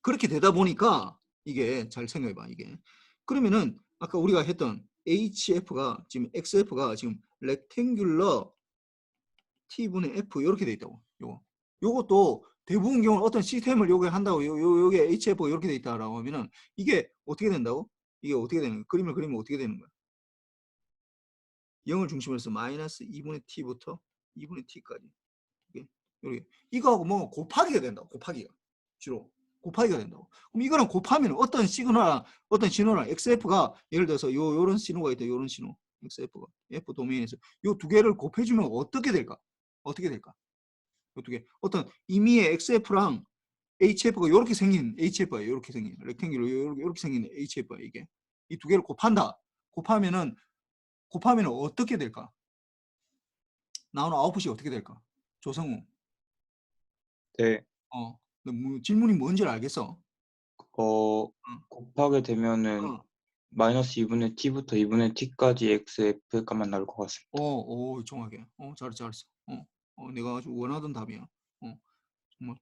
그렇게 되다 보니까 이게 잘 생각해봐. 이게 그러면은 아까 우리가 했던 HF가 지금 XF가 지금 렉탱귤러 T분의 F 이렇게 돼 있다고. 요것도 대부분 경우 어떤 시스템을 요게 한다고 요게 HF가 이렇게 돼 있다라고 하면은 이게 어떻게 된다고? 이게 어떻게 되는 거야? 그림을 그리면 어떻게 되는 거야? 0을 중심으로 해서 마이너스 2분의 T부터 2분의 T까지. 이렇게 이거하고 뭐 곱하기가 된다고. 곱하기가 주로 곱하기가 된다고. 그럼 이거는 곱하면 어떤 시그널 어떤 신호랑 XF가 예를 들어서 요런 신호가 있다. 요런 신호 XF가 F 도메인에서 요 두 개를 곱해주면 어떻게 될까? 어떻게 될까? 요 두 개 어떤 임의의 XF랑 HF가 이렇게 생긴 HF가 이렇게 생긴 렉탱귤로 이렇게 생긴 HF가 이게 이 두 개를 곱한다. 곱하면은 어떻게 될까? 나오는 아웃풋이 어떻게 될까? 조성우. 네, 뭐 질문이 뭔지를 알겠어? 곱하게 되면은 어. 마이너스 2분의 t부터 2분의 t까지 xf 값만 나올 것 같습니다. 정확해. 잘했어. 내가 아주 원하던 답이야. 정말.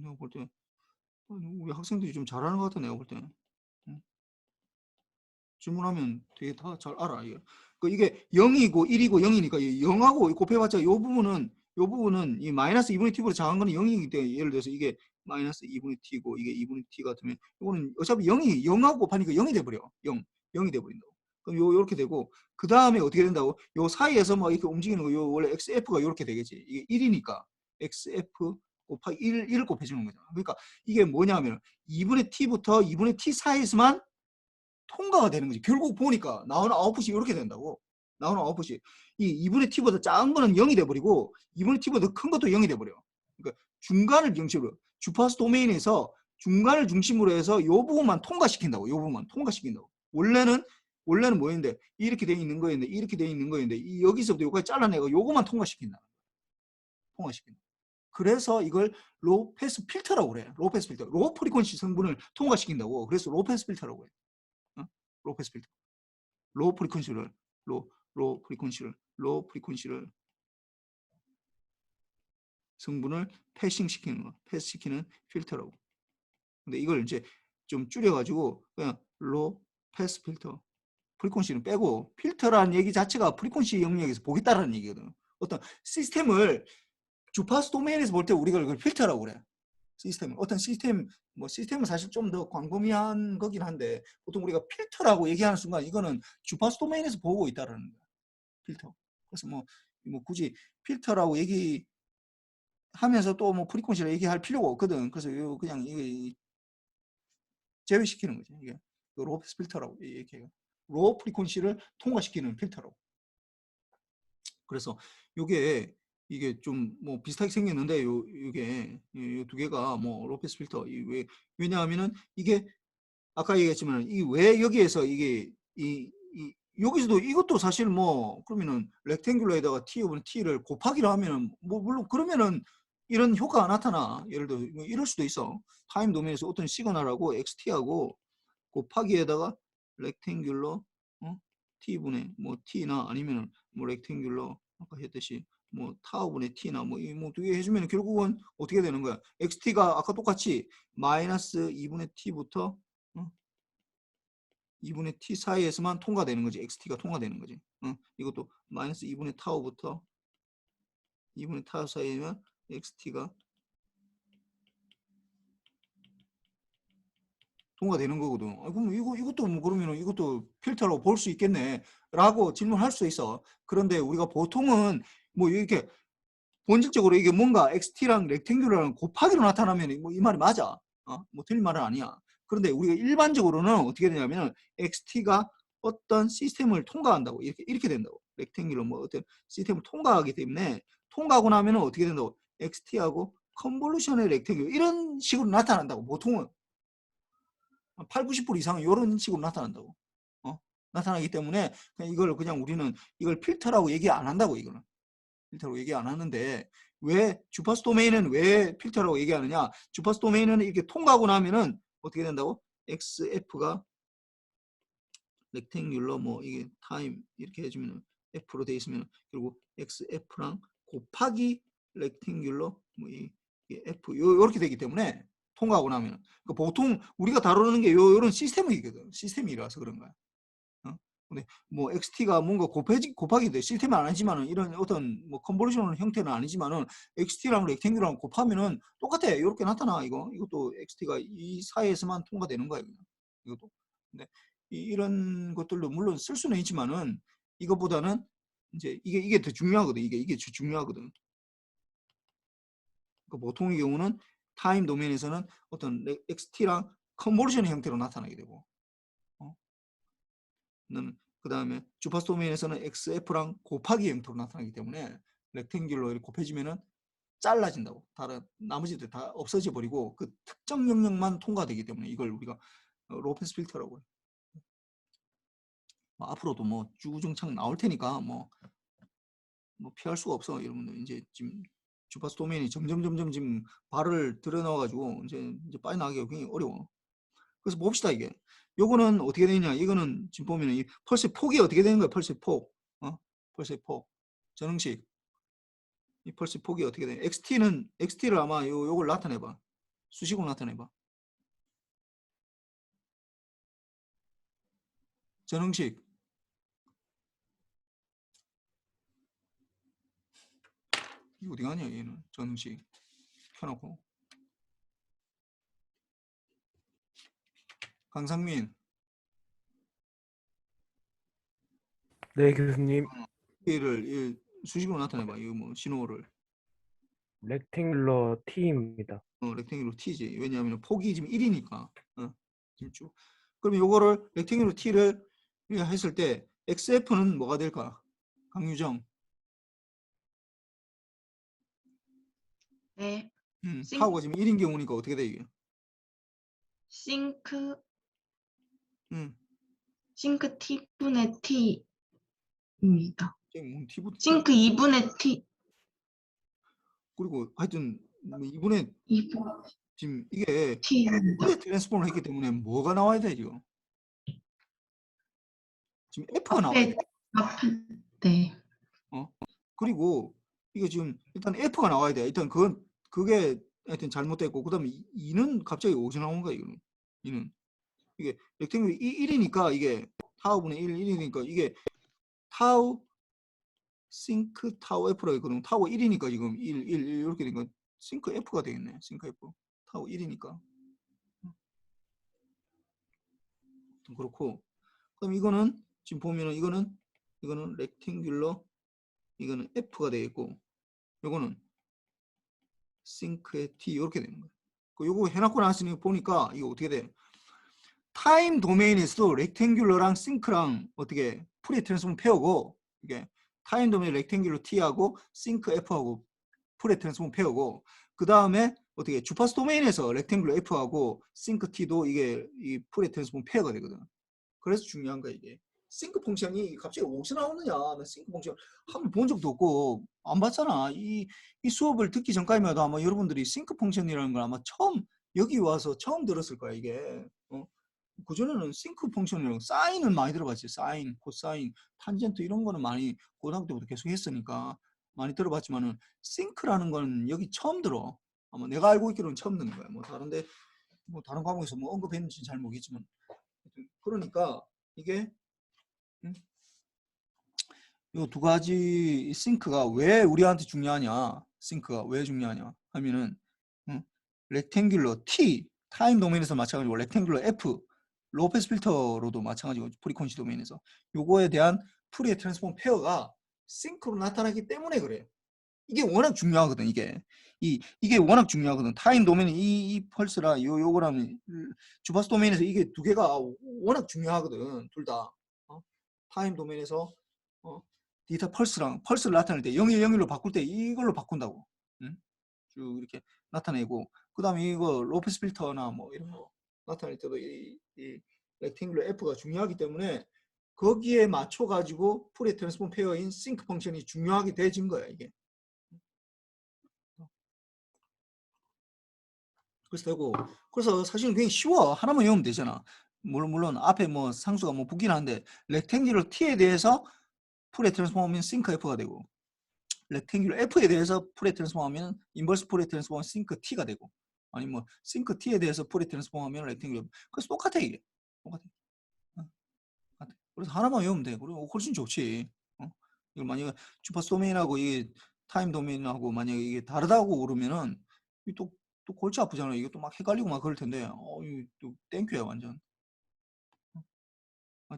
내가 볼 때, 우리 학생들이 좀 잘하는 것 같아, 내가 볼 때. 질문하면 되게 다 잘 알아. 이게 0이고 1이고 0이니까 0하고 곱해봤자 요 부분은 이 마이너스 2분의 t보다 작은 거는 0이기 때문에 예를 들어서 이게 마이너스 2분의 t고 이게 2분의 t 같으면 이거는 어차피 0하고 곱하니까 0이 돼버려. 0이 돼버린다고. 그럼 요렇게 되고 그 다음에 어떻게 된다고? 요 사이에서 막 이렇게 움직이는 거 요 원래 xf가 요렇게 되겠지. 이게 1이니까 xf 곱하기 1을 곱해주는 거잖아. 그러니까 이게 뭐냐면 2분의 t부터 2분의 t 사이에서만 통과가 되는 거지. 결국 보니까 나오는 아웃풋이 이렇게 된다고. 나오는 아웃풋이 이 2분의 t보다 작은 거는 0이 돼버리고 2분의 t보다 큰 것도 0이 돼버려. 그러니까 중간을 중심으로 주파수 도메인에서 중간을 중심으로 해서 이 부분만 통과시킨다고. 이 부분만 통과시킨다고. 원래는 뭐였는데 이렇게 돼 있는 거였는데 이렇게 돼 있는 거였는데 여기서부터 여기까지 잘라내고 요거만 통과시킨다. 통과시킨다. 그래서 이걸 로우 패스 필터라고 그래. 로우 패스 필터. 로우 프리퀀시 성분을 통과시킨다고. 그래서 로우 패스 필터라고 해. 로우 패스 필터. 로우 프리퀀시를 성분을 패싱시키는 거. 패스시키는 필터라고. 근데 이걸 이제 좀 줄여가지고 그냥 로우 패스 필터. 프리퀀시는 빼고 필터라는 얘기 자체가 프리퀀시 영역에서 보겠다라는 얘기거든. 어떤 시스템을 주파수 도메인에서 볼 때 우리가 이걸 필터라고 그래. 시스템을 어떤 시스템은 사실 좀 더 광범위한 거긴 한데 보통 우리가 필터라고 얘기하는 순간 이거는 주파수 도메인에서 보고 있다라는 거야. 필터. 그래서 뭐 굳이 필터라고 얘기하면서 또 뭐 프리퀀시를 얘기할 필요가 없거든. 그래서 그냥 이게 제외시키는 거지. 이게 로우 패스 필터라고 얘기해요. 로우 프리퀀시를 통과시키는 필터라고. 그래서 이게 좀 뭐 비슷하게 생겼는데 요게 이 두 개가 뭐 로우 패스 필터 왜냐하면은 이게 아까 얘기했지만 이 왜 여기에서 이게 여기서도 이것도 사실 뭐 그러면은 렉탱귤러에다가 t를 곱하기로 하면은 뭐 물론 그러면은 이런 효과가 나타나. 예를 들어 뭐 이럴 수도 있어. 타임 도메인에서 어떤 시그널하고 xt하고 곱하기에다가 렉탱귤러 t분의 뭐 t나 아니면은 뭐 렉탱귤러 아까 했듯이 뭐 타워분의 t나 뭐 두 개 해주면 결국은 어떻게 되는 거야? xt가 아까 똑같이 마이너스 2분의 t부터 2분의 t 사이에서만 통과되는 거지. xt가 통과되는 거지. 이것도 마이너스 2분의 타워부터 2분의 타워 사이에면 xt가 통과되는 거거든. 그럼 이것도 뭐 그러면 이것도 필터라고 볼 수 있겠네. 라고 질문할 수 있어. 그런데 우리가 보통은 뭐 이렇게 본질적으로 이게 뭔가 XT랑 렉탱귤러랑 곱하기로 나타나면 뭐 이 말이 맞아. 뭐 틀린 말은 아니야. 그런데 우리가 일반적으로는 어떻게 되냐면은 XT가 어떤 시스템을 통과한다고 이렇게 된다고. 렉탱귤러 뭐 어떤 시스템을 통과하기 때문에 통과하고 나면은 어떻게 된다고? XT하고 컨볼루션의 렉탱귤러 이런 식으로 나타난다고 보통은. 8, 90% 이상은 이런 식으로 나타난다고. 나타나기 때문에 그냥 우리는 이걸 필터라고 얘기 안 한다고. 이거는 필터라고 얘기 안 하는데 왜 주파수 도메인은 왜 필터라고 얘기하느냐? 주파수 도메인은 이렇게 통과하고 나면은 어떻게 된다고? XF가 렉탱귤러 뭐 이게 타임 이렇게 해주면 F로 돼 있으면 결국 XF랑 곱하기 렉탱귤러 뭐 이 F 이렇게 되기 때문에 통과하고 나면 그러니까 보통 우리가 다루는 게 요런 시스템이거든. 시스템이라서 그런 거야. 근데 뭐 XT가 뭔가 곱하기 돼 시스템은 아니지만은 이런 어떤 뭐 컨볼루션 형태는 아니지만은 XT랑 렉탱귤러랑 곱하면은 똑같아. 이렇게 나타나. 이것도 XT가 이 사이에서만 통과되는 거야. 이것도. 근데 이런 것들도 물론 쓸 수는 있지만은 이것보다는 이제 이게 더 중요하거든. 이게 중요하거든. 그러니까 보통의 경우는 타임 도메인에서는 어떤 XT랑 컨볼루션 형태로 나타나게 되고, 그 다음에 주파수 도메인에서는 XF랑 곱하기 형태로 나타나기 때문에 렉탱귤러 이렇게 곱해지면은 잘라진다고. 다른 나머지들 다 없어져 버리고 그 특정 영역만 통과되기 때문에 이걸 우리가 로페스 필터라고 해요. 앞으로도 뭐 주구장창 나올 테니까 뭐 피할 수가 없어. 여러분들 이제 지금 주파수 도메인이 점점 지금 발을 들여넣어가지고 이제 빠져나가기가 굉장히 어려워. 그래서 봅시다. 이게 요거는 어떻게 되느냐? 이거는 지금 보면은 이 펄스의 폭이 어떻게 되는 거야? 펄스의 폭, 펄스의 폭, 전응식. 이 펄스의 폭이 어떻게 돼? XT를 아마 요걸 나타내봐. 수식으로 나타내봐. 전응식. 이거 어디 가냐? 얘는 전응식 켜놓고. 강상민. 네, 교수님. 얘를 수식으로 나타내봐. 이거 뭐 신호를. 렉탱글러 T입니다. 렉탱귤로 T지. 왜냐하면 폭이 지금 1이니까. 지금 쭉. 그러면 요거를 렉탱귤로 T를 했을 때 XF는 뭐가 될까? 강유정. 네. 타워가 지금 1인 경우니까 어떻게 돼 이게? 싱크 음. T분의 T입니다. 지금 T부터 싱크 2분의 T. 그리고 하여튼 뭐 이분의 2분 지금 이게 T입니다. 트랜스폼을 했기 때문에 뭐가 나와야 되죠? 지금 F가 나와야 돼. 앞에 네. 그리고 이게 지금 일단 F가 나와야 돼. 일단 그게 하여튼 잘못됐고 그다음에 2는 갑자기 어디서 나온 거야 이거는? 2는 이게 렉탱글이 1이니까 이게 타워분의 1이니까 이게 타워 싱크 타워 F라고 있거든. 타워 1이니까 지금 1 이렇게 되니까 싱크 F가 되겠네. 싱크 F 타워 1이니까 그렇고 그럼 이거는 지금 보면은 이거는 렉탱귤러 이거는 F가 되겠고 요거는 싱크의 T 이렇게 되는 거예요. 요거 해놓고 나서 보니까 이거 어떻게 돼? 타임 도메인에서도 렉탱귤러랑 싱크랑 어떻게 프리 트랜스폼 페어고 이게 타임 도메인 렉탱귤러 T하고 싱크 F하고 프리 트랜스폼 페어고 그 다음에 어떻게 주파수 도메인에서 렉탱귤러 F하고 싱크 T도 이게 이 프리 트랜스폼 페어가 되거든. 그래서 중요한 거야 이게. 싱크 펑션이 갑자기 어디서 나오느냐? 나 싱크 펑션 한번 본 적도 없고 안 봤잖아. 이 수업을 듣기 전까지만 해도 아마 여러분들이 싱크 펑션이라는 걸 아마 여기 와서 처음 들었을 거야 이게. 그전에는 싱크 펑션이라고 사인은 많이 들어봤지. 사인, 코사인, 탄젠트 이런 거는 많이 고등학교 때부터 계속 했으니까 많이 들어봤지만은 싱크라는 건 여기 처음 들어. 아마 내가 알고 있기로는 처음 듣는 거야. 뭐 다른데 뭐 다른 과목에서 뭐 언급했는지 잘 모르겠지만 그러니까 이게 이 두 가지 싱크가 왜 우리한테 중요하냐? 싱크가 왜 중요하냐? 하면은 렉탱귤러 T 타임 도메인에서 마찬가지고 렉탱귤러 F 로우 패스 필터로도 마찬가지고 프리퀀시 도메인에서 요거에 대한 푸리에 트랜스폼 페어가 싱크로 나타나기 때문에 그래요. 이게 워낙 중요하거든. 이게 워낙 중요하거든. 타임 도메인 이 펄스라 요거랑 주파수 도메인에서 이게 두 개가 워낙 중요하거든. 둘 다. 타임 도메인에서 디지털 펄스를 나타낼 때 0101로 바꿀 때 이걸로 바꾼다고. 쭉 이렇게 나타내고 그 다음에 이거 로우 패스 필터나 뭐 이런 거 나타낼 때도 이 렉탱글러 F가 중요하기 때문에 거기에 맞춰 가지고 푸리에 트랜스폼 페어인 싱크 펑션이 중요하게 돼진 거야 이게. 그래서 되고 그래서 사실은 굉장히 쉬워. 하나만 외우면 되잖아. 물론 앞에 뭐 상수가 뭐 붙긴 한데 렉탱글러 T에 대해서 푸리에 트랜스폼하면 싱크 F가 되고 렉탱귤러 F에 대해서 푸리에 트랜스폼하면 인버스 푸리에 트랜스폼하면 싱크 T가 되고 아니면 뭐 싱크 T에 대해서 푸리에 트랜스폼하면 렉탱귤러 그래서 똑같아 이게 똑같아. 똑같아. 그래서 하나만 외우면 돼. 그리고 훨씬 좋지. 이걸 만약에 주파수 도메인하고 이 타임 도메인하고 만약에 이게 다르다고 그러면은 또 골치 아프잖아. 이게 또 막 헷갈리고 막 그럴 텐데 이거 또 땡큐야 완전.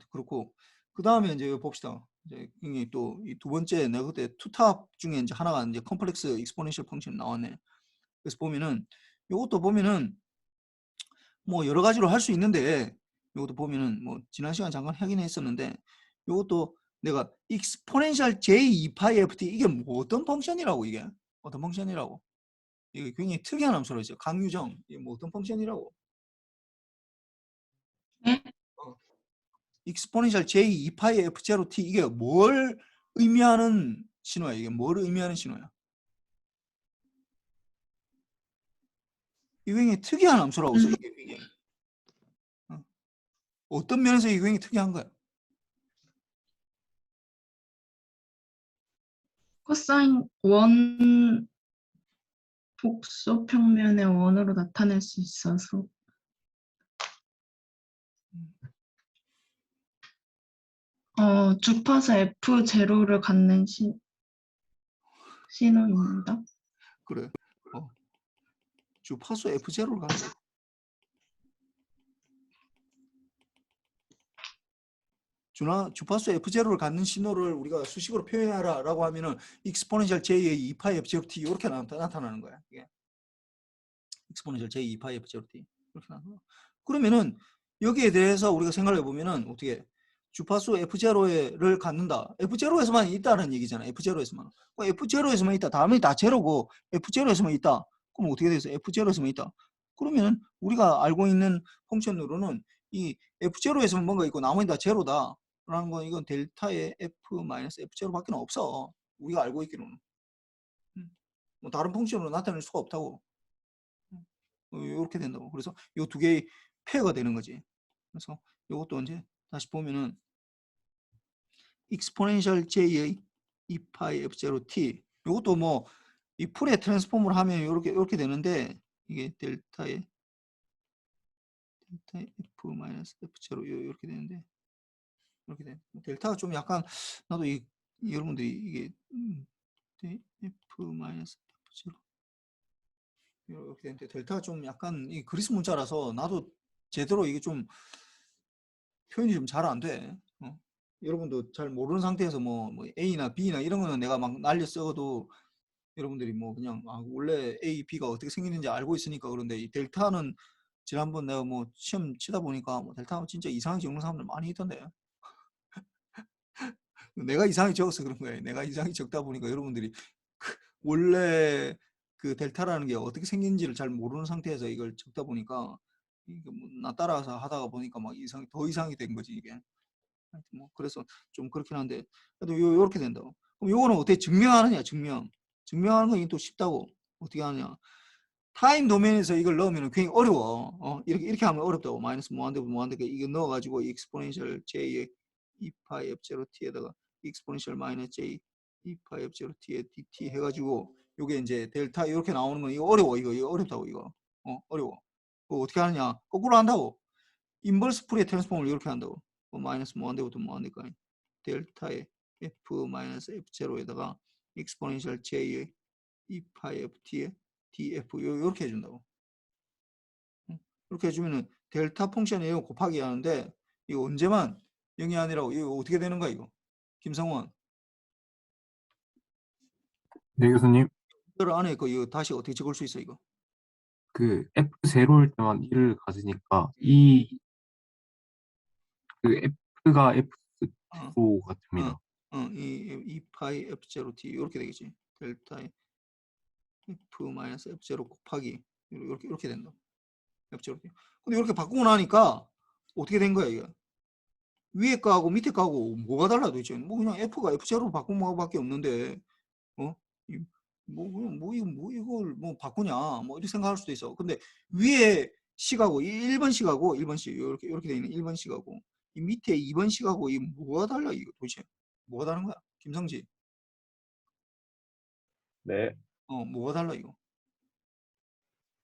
그렇고 그 다음에 이제 봅시다. 이제 또 이 두 번째 내가 그때 투탑 중에 이제 하나가 이제 컴플렉스 익스포넨셜 펑션 나왔네. 그래서 보면은 요것도 보면은 뭐 여러 가지로 할 수 있는데 요것도 보면은 뭐 지난 시간 잠깐 하긴 했었는데 요것도 내가 익스포넨셜 j2파이 ft 이게 뭐 어떤 펑션이라고 이게 어떤 펑션이라고 이게 굉장히 특이한 함수로 있어요. 강유정 이게 뭐 어떤 펑션이라고 네? 익스포넨셜 j2파이 f0t 이게 뭘 의미하는 신호야 이게 뭘 의미하는 신호야 이게 굉장히 특이한 함수라고 써 이게 굉장히 어떤 면에서 이게 굉장히 특이한 거야 코사인 원 복소 평면의 원으로 나타낼 수 있어서 주파수 F0를 갖는 신호입니다. 그래 주파수 f0를 가는 거야 주파수 f0를 갖는 신호를 우리가 수식으로 표현하라 라고 하면은 익스포넨셜 j의 2파이 f0t 이렇게 나타나는 거야 이게 익스포넨셜 j 2파이 f0t 이렇게 나타나 그러면은 여기에 대해서 우리가 생각을 해보면은 어떻게 주파수 f0를 갖는다 f0에서만 있다는 얘기잖아 f0에서만 f0에서만 있다 다음에 다 제로고 f0에서만 있다 그럼 어떻게 돼서 f0에서만 있다 그러면 우리가 알고 있는 펑션으로는 이 f0에서만 뭔가 있고 나머지 다 제로다 라는 건 이건 델타의 f-f0밖에 없어 우리가 알고 있기로는 뭐 다른 펑션으로 나타낼 수가 없다고 이렇게 된다고 그래서 이 두 개의 페어가 되는 거지 그래서 이것도 이제 다시 보면은 익스포넨셜 j의 2파이 f0t 이것도 뭐 이 풀의 트랜스폼을 하면 이렇게 되는데 이게 델타의 f-f0 이렇게 되는데 이렇게 돼. 델타가 좀 약간 나도 여러분들이 이게 f-f0 이렇게 되는데 델타가 좀 약간 이 그리스 문자라서 나도 제대로 이게 좀 표현이 좀 잘 안 돼. 여러분도 잘 모르는 상태에서 뭐 A나 B나 이런 거는 내가 막 날려 써도 여러분들이 뭐 그냥 원래 A, B가 어떻게 생기는지 알고 있으니까 그런데 이 델타는 지난번 내가 뭐 시험 치다 보니까 뭐 델타 진짜 이상하게 적는 사람들 많이 있던데. 내가 이상하게 적어서 그런 거예요. 내가 이상하게 적다 보니까 여러분들이 원래 그 델타라는 게 어떻게 생긴지를 잘 모르는 상태에서 이걸 적다 보니까 이게 뭐나 따라서 하다가 보니까 막 더 이상하게 된 거지 이게. 하여튼 뭐 그래서 좀 그렇긴 한데 그래도 요렇게 된다고. 그럼 요거는 어떻게 증명하느냐 증명하는 건 또 쉽다고. 어떻게 하느냐 타임 도메인에서 이걸 넣으면 굉장히 어려워. 이렇게 하면 어렵다고. 마이너스 무한대부터 무한대까지 이거 넣어가지고 익스포넨셜 j의 2파이 f0t에다가 익스포넨셜 마이너스 j 2파이 f0t에 dt 해가지고 요게 이제 델타 이렇게 나오는 건 이거 어려워. 이거 어렵다고 이거. 어려워. 그거 어떻게 하느냐? 거꾸로 한다고. 인버스 풀이의 트랜스폼을 이렇게 한다고. 마이너스 무한대부터 무한대까지 델타의 f 마이너스 f0에다가 익스포넨셜 j의 2파이 ft의 df 이렇게 해준다고. 이렇게 해주면은 델타 펑션이 이거 곱하기 하는데 이거 언제만 0이 아니라고 이거 어떻게 되는 거야 이거? 김성원. 네, 교수님. 이걸 안에 거 이거 다시 어떻게 적을 수 있어 이거? 그 F0일 때만 1을 가지니까 이 그 F가 F0 같습니다. 이 2파이 f0t 이렇게 되겠지. 델타의 f 마이너스 f0 곱하기 이렇게 된다. f0t. 근데 이렇게 바꾸고 나니까 어떻게 된 거야 이게? 위에 거하고 밑에 거하고 뭐가 달라 도대체? 뭐 그냥 f가 f0로 바꾸는 것밖에 없는데 이걸 뭐 바꾸냐 뭐 이렇게 생각할 수도 있어. 근데 위에 식하고 1번 식하고 1번 식 이렇게 돼 있는 1번 식하고 이 밑에 2번 식하고 이 뭐가 달라 이거 도대체? 뭐가 다른 거야? 김성지. 네, 뭐가 달라 이거?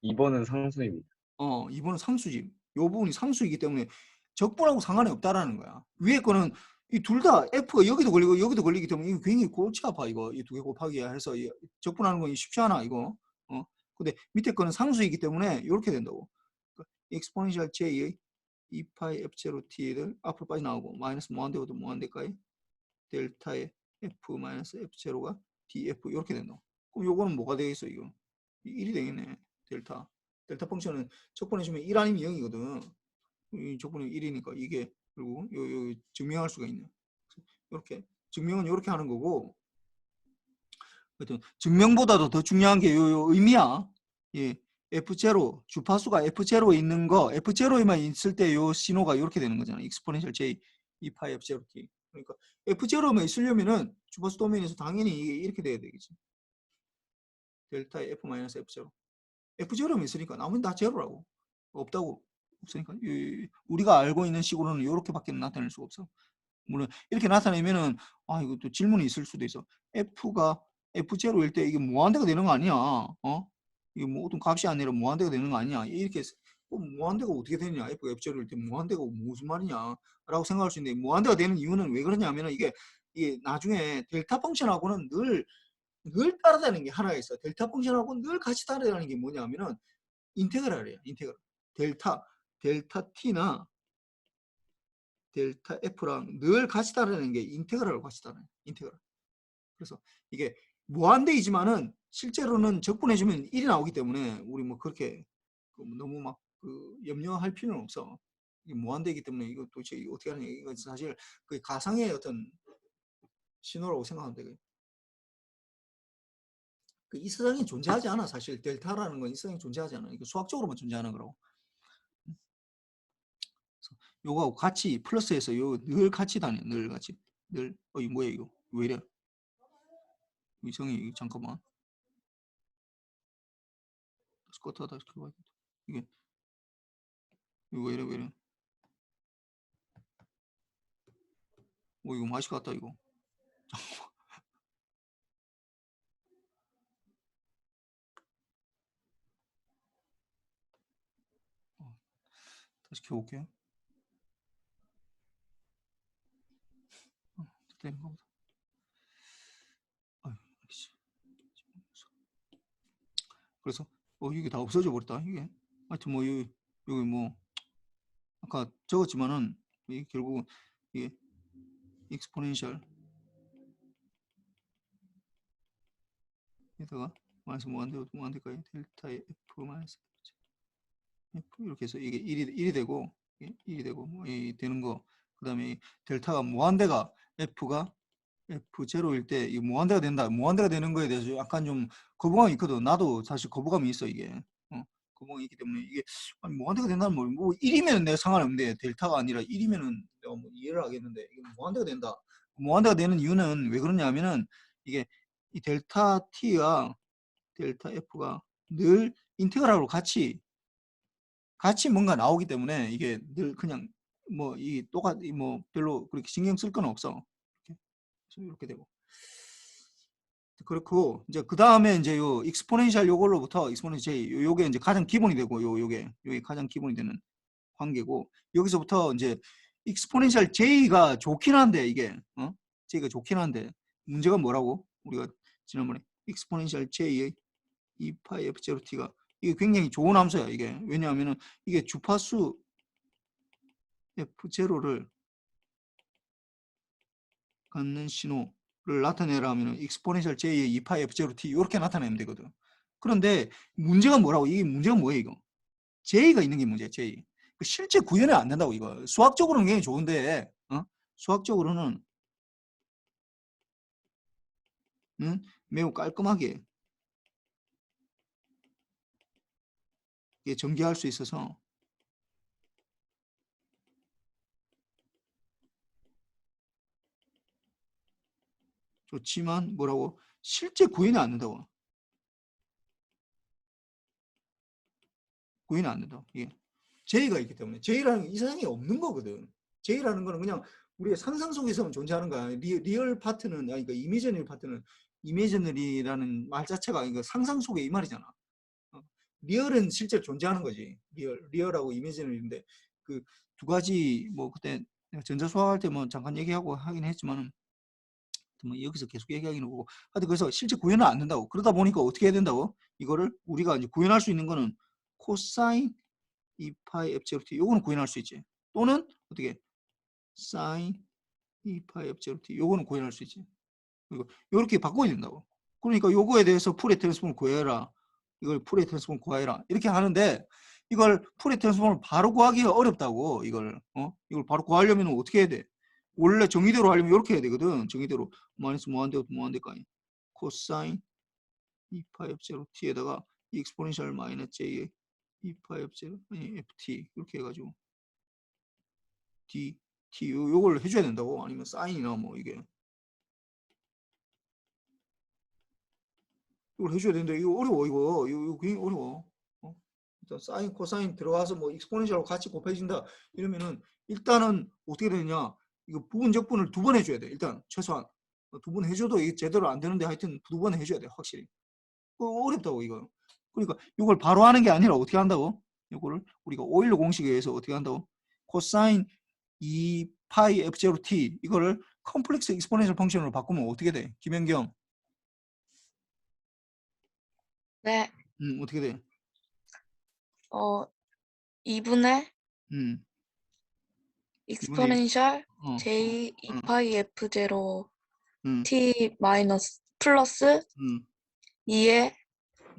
2번은 상수입니다. 2번은 상수지. 요 부분이 상수이기 때문에 적분하고 상관이 없다라는 거야. 위에 거는 이 둘 다 F가 여기도 걸리고 여기도 걸리기 때문에 이거 굉장히 골치 아파 이거. 이 두 개 곱하기 해서 적분하는 건 쉽지 않아 이거. 근데 밑에 거는 상수이기 때문에 이렇게 된다고. 익스포넨셜 j의 2파이 f0t를 앞으로 빠져나오고 마이너스 무한대부터 무한대까지 델타의 f 마이너스 f0가 df 이렇게 된다고. 그럼 요거는 뭐가 되겠어 이거? 1이 되겠네. 델타 펑션은 적분해주면 1 아니면 0이거든. 이 적분이 1이니까 이게 그리고 요 증명할 수가 있네. 이렇게 증명은 이렇게 하는 거고, 하여튼 증명보다도 더 중요한 게 요 의미야. 예, F0 주파수가 F0에 있는 거 F0에만 있을 때 요 신호가 이렇게 되는 거잖아. 익스포넨셜 J 2파이 F0t. 그러니까 F0만 있으려면은 주파수 도메인에서 당연히 이게 이렇게 돼야 되겠지. 델타 F 마이너스 F0. F0만 있으니까 나머지는 다 제로라고. 없다고. 없으니까 우리가 알고 있는 식으로는 이렇게밖에 나타낼 수가 없어. 물론 이렇게 나타내면은 이것도 질문이 있을 수도 있어. F가 F0일 때 이게 무한대가 되는 거 아니야? 이게 뭐 어떤 값이 아니라 무한대가 되는 거 아니야? 이렇게 무한대가 어떻게 되느냐? F가 F0일 때 무한대가 무슨 말이냐? 라고 생각할 수 있는데 무한대가 되는 이유는 왜 그러냐면은 이게 나중에 델타 펑션하고는 늘 따라다니는 게 하나 있어. 델타 펑션하고 늘 같이 따라다니는 게 뭐냐면은 인테그랄이에요. 인테그랄. 델타 t나 델타 f랑 늘 같이 따라다니는 게 인테그랄로 같이 따라다녀요. 인테그랄. 그래서 이게 무한대이지만은 실제로는 적분해주면 1이 나오기 때문에 우리 뭐 그렇게 너무 막 염려할 필요는 없어. 이게 무한대이기 때문에 이거 도대체 어떻게 하느냐. 이건 사실 그 가상의 어떤 신호라고 생각하면 되겠. 이 세상에 존재하지 않아. 사실 델타라는 건 이 세상에 존재하지 않아. 이거 수학적으로만 존재하는 거라고. 요거하고 같이 플러스해서 늘 같이 다녀. 늘 같이. 늘. 이거 뭐야 이거? 왜 이래? 이성이 잠깐만. 스쿼트 다시 켜봐야 돼. 이거 왜 이래? 이거 맛이 같다 이거. 다시 켜볼게요. 되는가 보다. 그래서 이게 다 없어져 버렸다 이게. 하여튼 뭐 여기 뭐 아까 적었지만은 결국은 이게 익스포넨셜 에다가 마이너스 무한대까지 델타의 f 마이너스 f 이렇게 해서 이게 1이 되고 1이 되고 뭐 되는 거. 그다음에 델타가 무한대가 f가 F0일 때 이 무한대가 된다. 무한대가 되는 거에 대해서 약간 좀 거부감이 있거든. 나도 사실 거부감이 있어 이게. 거부감이 있기 때문에 이게 무한대가 된다는 뭐 1이면 내가 상관없는데 델타가 아니라 1이면은 내가 뭐 이해를 하겠는데 이게 무한대가 된다. 무한대가 되는 이유는 왜 그러냐면은 이게 이 델타 t가 델타 f가 늘 인테그랄로 같이 뭔가 나오기 때문에 이게 늘 그냥 뭐 이 똑같 뭐 별로 그렇게 신경 쓸 건 없어. 이렇게 되고. 그렇고 이제 그 다음에 이제 요 익스포넨셜 요걸로부터 익스포넨셜 j 요게 이제 가장 기본이 되고 요게 가장 기본이 되는 관계고 여기서부터 이제 익스포넨셜 j가 좋긴 한데 이게 j가 좋긴 한데 문제가 뭐라고 우리가 지난번에 익스포넨셜 j의 2파이 f0t가 이게 굉장히 좋은 함수야 이게 왜냐하면은 이게 주파수 f0를 갖는 신호를 나타내라 하면은 익스포넨셜 j의 2파이 f0t 이렇게 나타내면 되거든. 그런데 문제가 뭐라고? 이게 문제가 뭐예요 이거? j가 있는 게 문제야 j. 실제 구현이 안 된다고 이거. 수학적으로는 굉장히 좋은데 수학적으로는 매우 깔끔하게 이게 전개할 수 있어서 좋지만 뭐라고? 실제 구현이 안 된다고. 구현이 안 된다고. 이게 j가 있기 때문에 j라는 게 이 세상에 없는 거거든. j라는 거는 그냥 우리의 상상 속에서만 존재하는 거야. 리얼 파트는 아니 그러니까 이미지너리 파트는 이미지너리라는 말 자체가 이거 상상 속의 이 말이잖아. 리얼은 실제로 존재하는 거지. 리얼하고 이미지너리인데 그 두 가지 뭐 그때 내가 전자수학할 때 뭐 잠깐 얘기하고 하긴 했지만은 뭐 여기서 계속 얘기하기는 거고 하여튼 그래서 실제 구현은 안 된다고. 그러다 보니까 어떻게 해야 된다고? 이거를 우리가 이제 구현할 수 있는 거는 코사인 2파이 f0t 요거는 구현할 수 있지. 또는 어떻게 사인 2파이 f0t 요거는 구현할 수 있지. 그리고 요렇게 바꿔야 된다고. 그러니까 요거에 대해서 풀의 트랜스폼을 구해라. 이걸 풀의 트랜스폼을 구해라. 이렇게 하는데 이걸 풀의 트랜스폼을 바로 구하기가 어렵다고. 이걸 바로 구하려면 어떻게 해야 돼? 원래 정의대로 하려면 이렇게 해야 되거든. 정의대로 마이너스 무한대부터 무한대까지 코사인 2파이 f0t에다가 익스포넨셜 마이너스 j의 2파이 f0 아니 ft 이렇게 해가지고 d t 요걸 해줘야 된다고. 아니면 사인이나 뭐 이게 이걸 해줘야 되는데 이거 어려워. 이거 굉장히 어려워. 일단 사인 코사인 들어가서 뭐 익스포넨셜하고 같이 곱해진다 이러면은 일단은 어떻게 되느냐 이거 부분 적분을 두 번 해줘야 돼. 일단 최소한 두 번 해줘도 이게 제대로 안 되는데 하여튼 두 번 해줘야 돼 확실히. 어렵다고 이거. 그러니까 이걸 바로 하는 게 아니라 어떻게 한다고? 이거를 우리가 오일러 공식에 의해서 어떻게 한다고? 코사인 2파이 f0t 이거를 컴플렉스 익스포넨셜 펑션으로 바꾸면 어떻게 돼? 김현경. 네, 어떻게 돼? 2분의 음. 익스포넨셜 어. j 2파이 f0 음. t 마이너스 플러스 2의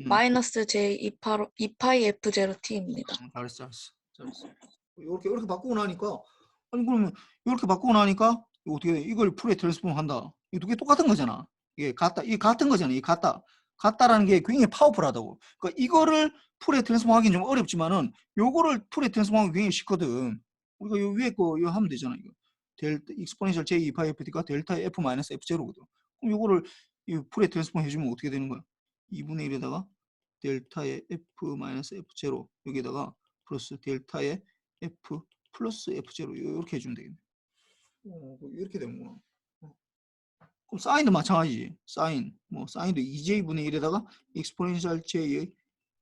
마이너스 j 2파이 f0t입니다. 잘했어. 이렇게 바꾸고 나니까 아니 그러면 이렇게 바꾸고 나니까 이거 어떻게 돼? 이걸 풀에 트랜스폼 한다. 이게 두 개 똑같은 거잖아. 이게 같은 거잖아. 이 같다라는 게 굉장히 파워풀하다고. 그러니까 이거를 풀에 트랜스폼 하기는 좀 어렵지만은 요거를 풀에 트랜스폼 하기 굉장히 쉽거든. 우리가 요 위에 거 이거 하면 되잖아. 이거 델타 익스포넨셜 j 2파이 ft가 델타 f 마이너스 f0거든. 그럼 요거를 이 풀에 트랜스폼 해주면 어떻게 되는 거야? 2분의 1에다가 델타의 f 마이너스 f0 여기에다가 플러스 델타의 f 플러스 f0 이렇게 해주면 되겠네. 이렇게 되는구나. 그럼 사인도 마찬가지지. 사인도 2j분의 1에다가 익스포넨셜 j의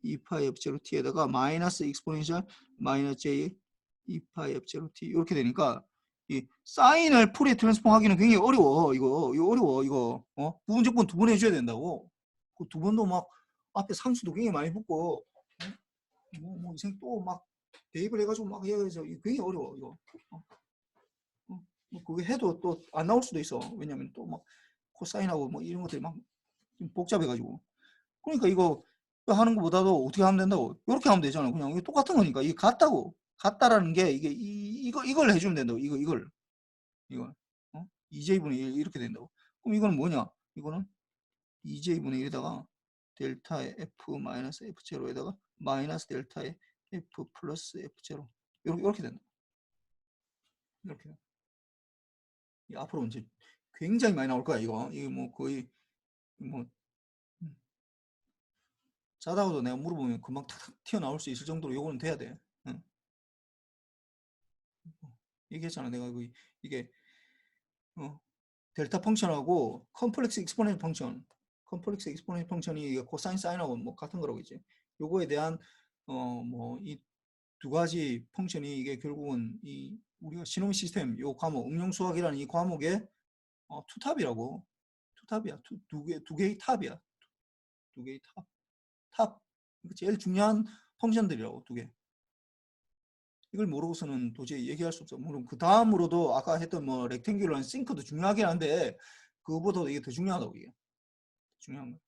2파이 f0t에다가 마이너스 익스포넨셜 마이너스 j의 2파이 f0t 이렇게 되니까 이 사인을 풀에 트랜스폼 하기는 굉장히 어려워. 이거 어려워. 이거 부분 적분 두 번 해줘야 된다고. 그 두 번도 막 앞에 상수도 굉장히 많이 붙고 뭐 이생 또 막 대입을 해가지고 막 해서 굉장히 어려워 이거. 뭐 그게 해도 또 안 나올 수도 있어. 왜냐면 또 막 코사인하고 뭐 이런 것들이 막 복잡해가지고. 그러니까 이거 하는 것보다도 어떻게 하면 된다고? 이렇게 하면 되잖아. 그냥 이게 똑같은 거니까 이게 같다라는 게 이게 이걸 해주면 된다고. 이걸 2j분의 1 이렇게 된다고. 그럼 이거는 뭐냐? 이거는 2j분의 1에다가 델타의 f 마이너스 f0에다가 마이너스 델타의 f 플러스 f0 이렇게 된다. 이렇게. 앞으로 이제 굉장히 많이 나올 거야 이거. 이거 뭐 거의 뭐 자다가도 내가 물어보면 금방 탁탁 튀어나올 수 있을 정도로 요거는 돼야 돼. 응. 얘기했잖아. 내가 이게 델타 펑션하고 컴플렉스 익스포넨셜 펑션이 코사인 사인하고 뭐 같은 거라고 이제 요거에 대한 뭐 이 두 가지 펑션이 이게 결국은 이 우리가 시노미 시스템 요 과목 응용 수학이라는 이 과목의 투탑이야. 두 개의 탑이야. 두 개의 탑. 제일 중요한 펑션들이라고 두 개. 이걸 모르고서는 도저히 얘기할 수 없어. 물론 그 다음으로도 아까 했던 뭐 렉탱귤러한 싱크도 중요하긴 한데 그거보다도 이게 더 중요하다고 이게. 중요한 거.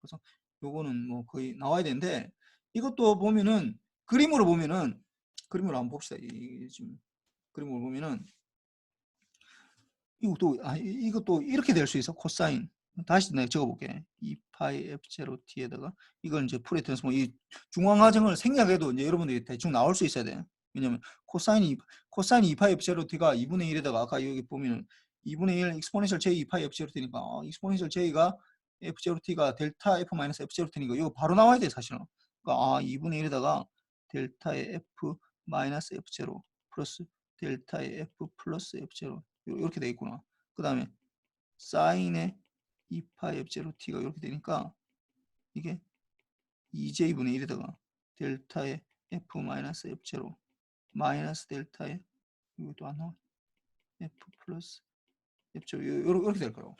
그래서 요거는 뭐 거의 나와야 되는데 이것도 보면은 그림으로 한번 봅시다. 지금 그림으로 보면은 이것도 이렇게 될 수 있어. 코사인. 다시 내가 적어볼게. 2파이 f0t에다가 이걸 이제 풀의 트랜스폼 이 중앙화정을 생략해도 이제 여러분들이 대충 나올 수 있어야 돼. 왜냐면 코사인 2파이 f0t가 2분의 1에다가 아까 여기 보면은 2분의 1 익스포넨셜 j 2파이 f0t니까 익스포넨셜 j가 f0t가 델타 f 마이너스 f0t니까 이거 바로 나와야 돼 사실은. 그러니까 2분의 1에다가 델타의 f 마이너스 f0 플러스 델타의 f 플러스 f0 이렇게 돼 있구나. 그 다음에 사인의 2파이 f0t가 이렇게 되니까 이게 2j분의 1에다가 델타의 f 마이너스 f0 마이너스 델타의 이것도 안 나와. f 플러스 f0 이렇게 될 거라고.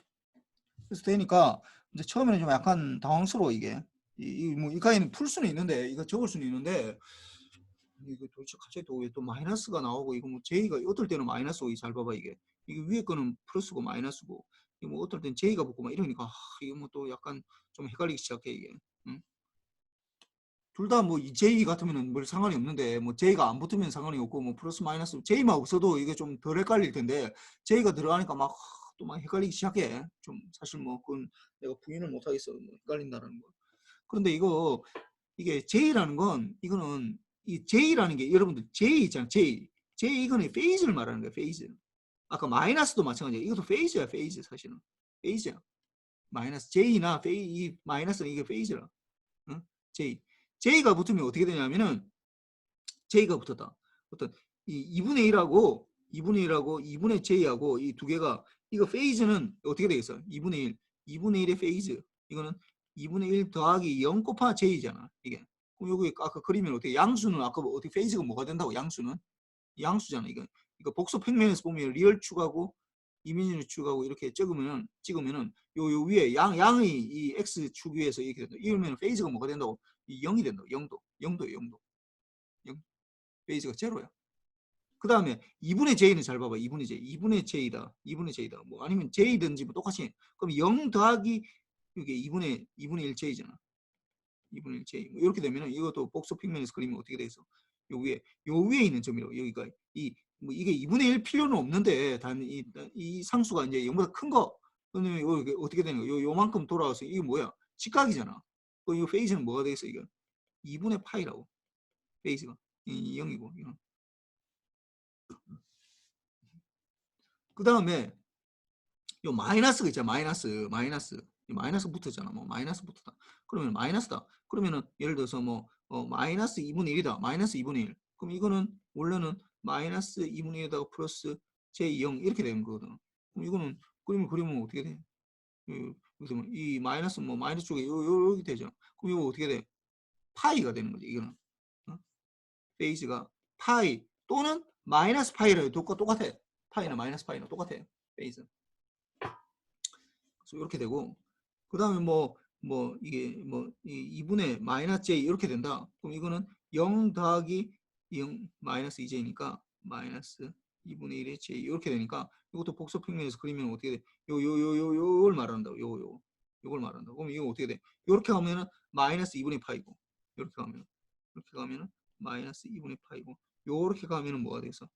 그래서 되니까 이제 처음에는 좀 약간 당황스러워 이게. 이까지는 풀 수는 있는데 이거 적을 수는 있는데 이거 도대체 갑자기 또 마이너스가 나오고 이거 뭐 j가 어떨 때는 마이너스고 잘 봐봐 이게 위에 거는 플러스고 마이너스고 이거 뭐 어떨 땐 j가 붙고 막 이러니까 이거 뭐 또 약간 좀 헷갈리기 시작해 이게. 응? 둘 다 뭐 j 같으면은 뭘 상관이 없는데 뭐 j가 안 붙으면 상관이 없고 뭐 플러스 마이너스 j만 없어도 이게 좀 덜 헷갈릴 텐데 j가 들어가니까 막 또 막 헷갈리기 시작해. 좀 사실 뭐 그건 내가 부인을 못 하겠어. 뭐 헷갈린다는 거. 그런데 이게 j라는 건 이거는 이 j라는 게 여러분들 j 있잖아. j 이거는 페이즈를 말하는 거야. 페이즈. 아까 마이너스도 마찬가지야. 이것도 페이즈야. 페이즈 사실은. 페이즈야. 마이너스 j나 이 마이너스는 이게 페이즈라. 응? j가 붙으면 어떻게 되냐면은 j가 붙었다. 어떤 이 2분의 1하고 j하고 이 두 개가 이거 페이즈는 어떻게 되겠어? 2분의 1의 페이즈. 이거는 2분의 1 더하기 0 곱하 j잖아. 이게. 그럼 여기 아까 그리면 어떻게 양수는 아까 어떻게 페이즈가 뭐가 된다고 양수는? 양수잖아. 이거 복수 평면에서 보면 리얼 축하고 이미지널 축하고 이렇게 찍으면은 요 위에 양의 이 x 축 위에서 이렇게 된다. 이러면 페이즈가 뭐가 된다고? 이 0이 된다. 0도예요. 0. 페이즈가 제로야. 그 다음에 2분의 j는 잘 봐봐. 2분의 j다. 뭐 아니면 j든지 뭐 똑같이. 그럼 0 더하기 이게 2분의 1 j잖아. 2분의 1 j. 뭐 이렇게 되면은 이것도 복수 평면에서 그리면 어떻게 돼 있어? 요 위에 있는 점이라고. 여기가 뭐 이게 2분의 1 필요는 없는데 단 이 상수가 이제 0보다 큰 거. 그러면 이게 어떻게 되는 거야? 요만큼 돌아와서 이게 뭐야? 직각이잖아. 이 페이즈는 뭐가 돼 있어? 이거 2분의 파이라고. 페이즈가 이 0이고. 그 다음에 요 마이너스가 있잖아. 마이너스 붙었잖아. 뭐 마이너스 붙었다. 그러면 마이너스다. 그러면은 예를 들어서 뭐 마이너스 2분의 1이다. 마이너스 2분의 1. 그럼 이거는 원래는 마이너스 2분의 1에다가 플러스 j0 이렇게 되는 거거든. 그럼 이거는 그리면 어떻게 돼? 이 마이너스 뭐 마이너스 쪽에 여기 되죠. 그럼 이거 어떻게 돼? 파이가 되는 거지. 이거는 페이즈가 파이 또는 마이너스 파이랑 똑같아. 파이나 마이너스 파이나 똑같아. 페이즈. 그래서 이렇게 되고 그 다음에 이게 이 2분의 마이너스 j 이렇게 된다. 그럼 이거는 0 더하기 0 마이너스 2j니까 마이너스 2분의 1의 j 이렇게 되니까 이것도 복수 평면에서 그리면 어떻게 돼? 요걸 말한다고. 요걸 말한다고. 그럼 이거 어떻게 돼? 이렇게 가면은 마이너스 2분의 파이고 이렇게 가면은 마이너스 2분의 파이고 요렇게 가면은 뭐가 돼서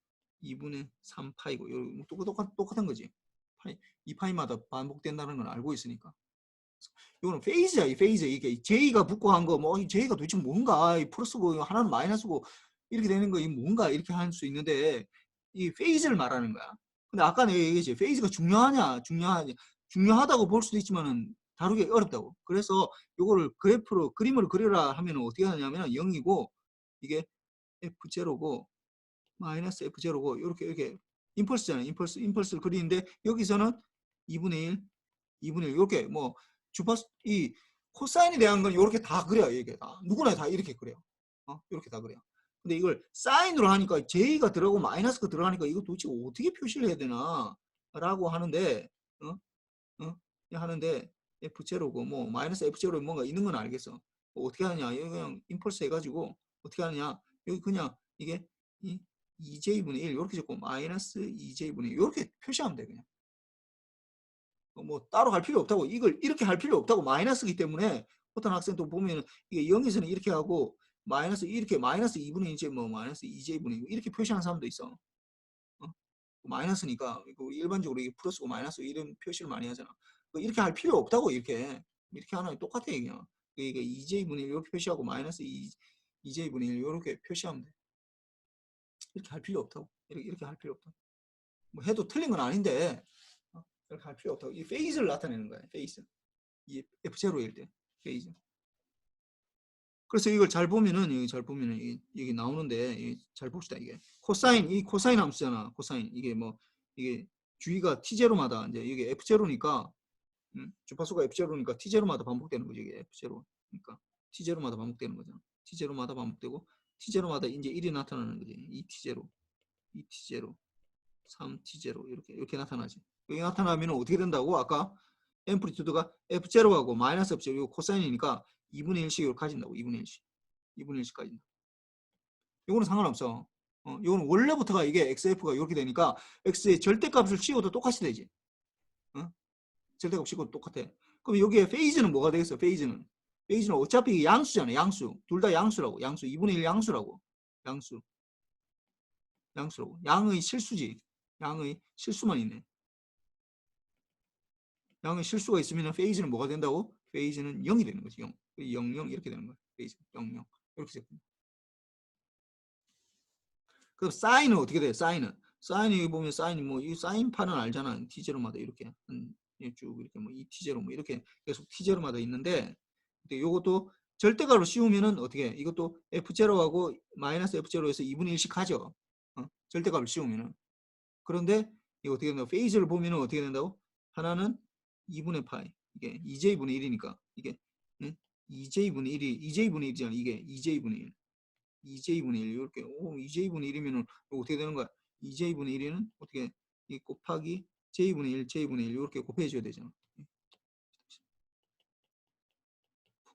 2분의 3파이고 똑같은 거지. 이 파이마다 반복된다는 건 알고 있으니까. 이거는 페이즈야. 이 페이즈. 이게 j가 붙고 한 거 뭐 j가 도대체 뭔가 플러스고 하나는 마이너스고 이렇게 되는 거 이 뭔가 이렇게 할 수 있는데 이 페이즈를 말하는 거야. 근데 아까 내가 얘기했지. 페이즈가 중요하다고 볼 수도 있지만은 다루기 어렵다고. 그래서 요거를 그래프로 그림을 그리라 하면 어떻게 하냐면 0이고 이게 F0고 마이너스 F0고 이렇게 임펄스잖아요. 임펄스를 그리는데 여기서는 2분의 1 이렇게 뭐 주파수 이 코사인에 대한 건 이렇게 다 그려요. 이게 다 누구나 다 이렇게 그려요. 이렇게 다 그래요. 근데 이걸 사인으로 하니까 J가 들어가고 마이너스가 들어가니까 이거 도대체 어떻게 표시를 해야 되나 라고 하는데 하는데 F0고 뭐 마이너스 F0에 뭔가 있는 건 알겠어. 뭐 어떻게 하느냐 여기 그냥 임펄스 해가지고 어떻게 하느냐 여기 그냥 이게 2J분의 1 이렇게 적고 마이너스 2J분의 1 이렇게 표시하면 돼. 그냥 뭐 따로 할 필요 없다고. 이걸 이렇게 할 필요 없다고. 마이너스이기 때문에 어떤 학생도 보면 이게 0에서는 이렇게 하고 마이너스 이렇게 마이너스 2분의 1제 뭐 마이너스 2J분의 1 이렇게 표시하는 사람도 있어. 마이너스니까 우리 일반적으로 이게 플러스고 마이너스 이런 표시를 많이 하잖아. 이렇게 할 필요 없다고. 이렇게 하나 똑같아. 그냥 이게 2J분의 1 이렇게 표시하고 마이너스 2J분의 1 이렇게 표시하면 돼. 이렇게 할 필요 없다고. 이렇게 할 필요 없다고. 뭐 해도 틀린 건 아닌데 이렇게 할 필요 없다고. 이 페이즈를 나타내는 거야. 페이즈. 이 F0일 때 페이즈. 그래서 이걸 잘 보면은 여기 나오는데 잘 봅시다. 이게 코사인 이 코사인 함수잖아. 코사인 이게 뭐 이게 주의가 T0마다 이제 이게 F0니까 주파수가 F0니까 T0마다 반복되는 거죠. 이게 F0니까 T0마다 반복되는 거잖아. T0마다 반복되고 T0마다 이제 1이 나타나는 거지. 2T0, 2T0, 3T0 이렇게 나타나지. 여기 나타나면 어떻게 된다고? 아까 앰플리튜드가 F0하고 마이너스 F0 이거 코사인이니까 2분의 1씩을 가진다고. 2분의 1씩 가진다. 이거는 상관없어. 이거는 원래부터가 이게 XF가 이렇게 되니까 X의 절대값을 씌워도 똑같이 되지. 절대값 씌워도 똑같아. 그럼 여기에 페이즈는 뭐가 되겠어? 페이즈는 어차피 양수잖아. 양수. 둘 다 양수라고. 양수. 2분의 1 양수라고. 양수라고. 양의 실수지. 양의 실수만 있네. 양의 실수가 있으면 페이즈는 뭐가 된다고? 페이즈는 0이 되는 거지. 0. 0 이렇게 되는 거야. 페이즈 0 0 이렇게 되는 거야. 그럼 사인은 어떻게 돼? 사인은 여기 보면 사인이 뭐 이 사인판은 알잖아. T0마다 이렇게 쭉 이렇게 뭐 2T0 뭐 이렇게 계속 T0마다 있는데 이것도 절대값으로 씌우면은 어떻게 해? 이것도 F0하고 마이너스 F0에서 2분의 1씩 하죠. 절대값을 씌우면은. 그런데 이거 어떻게 된다고? 페이즈를 보면은 어떻게 된다고? 하나는 2분의 파이. 이게 2J분의 1이니까 이게 2J분의 1이잖아. 이게 2J분의 1. 2J분의 1 이렇게 2J분의 1이면 어떻게 되는 거야? 2J분의 1은 어떻게 이 곱하기 J분의 1, J분의 1 이렇게 곱해줘야 되잖아.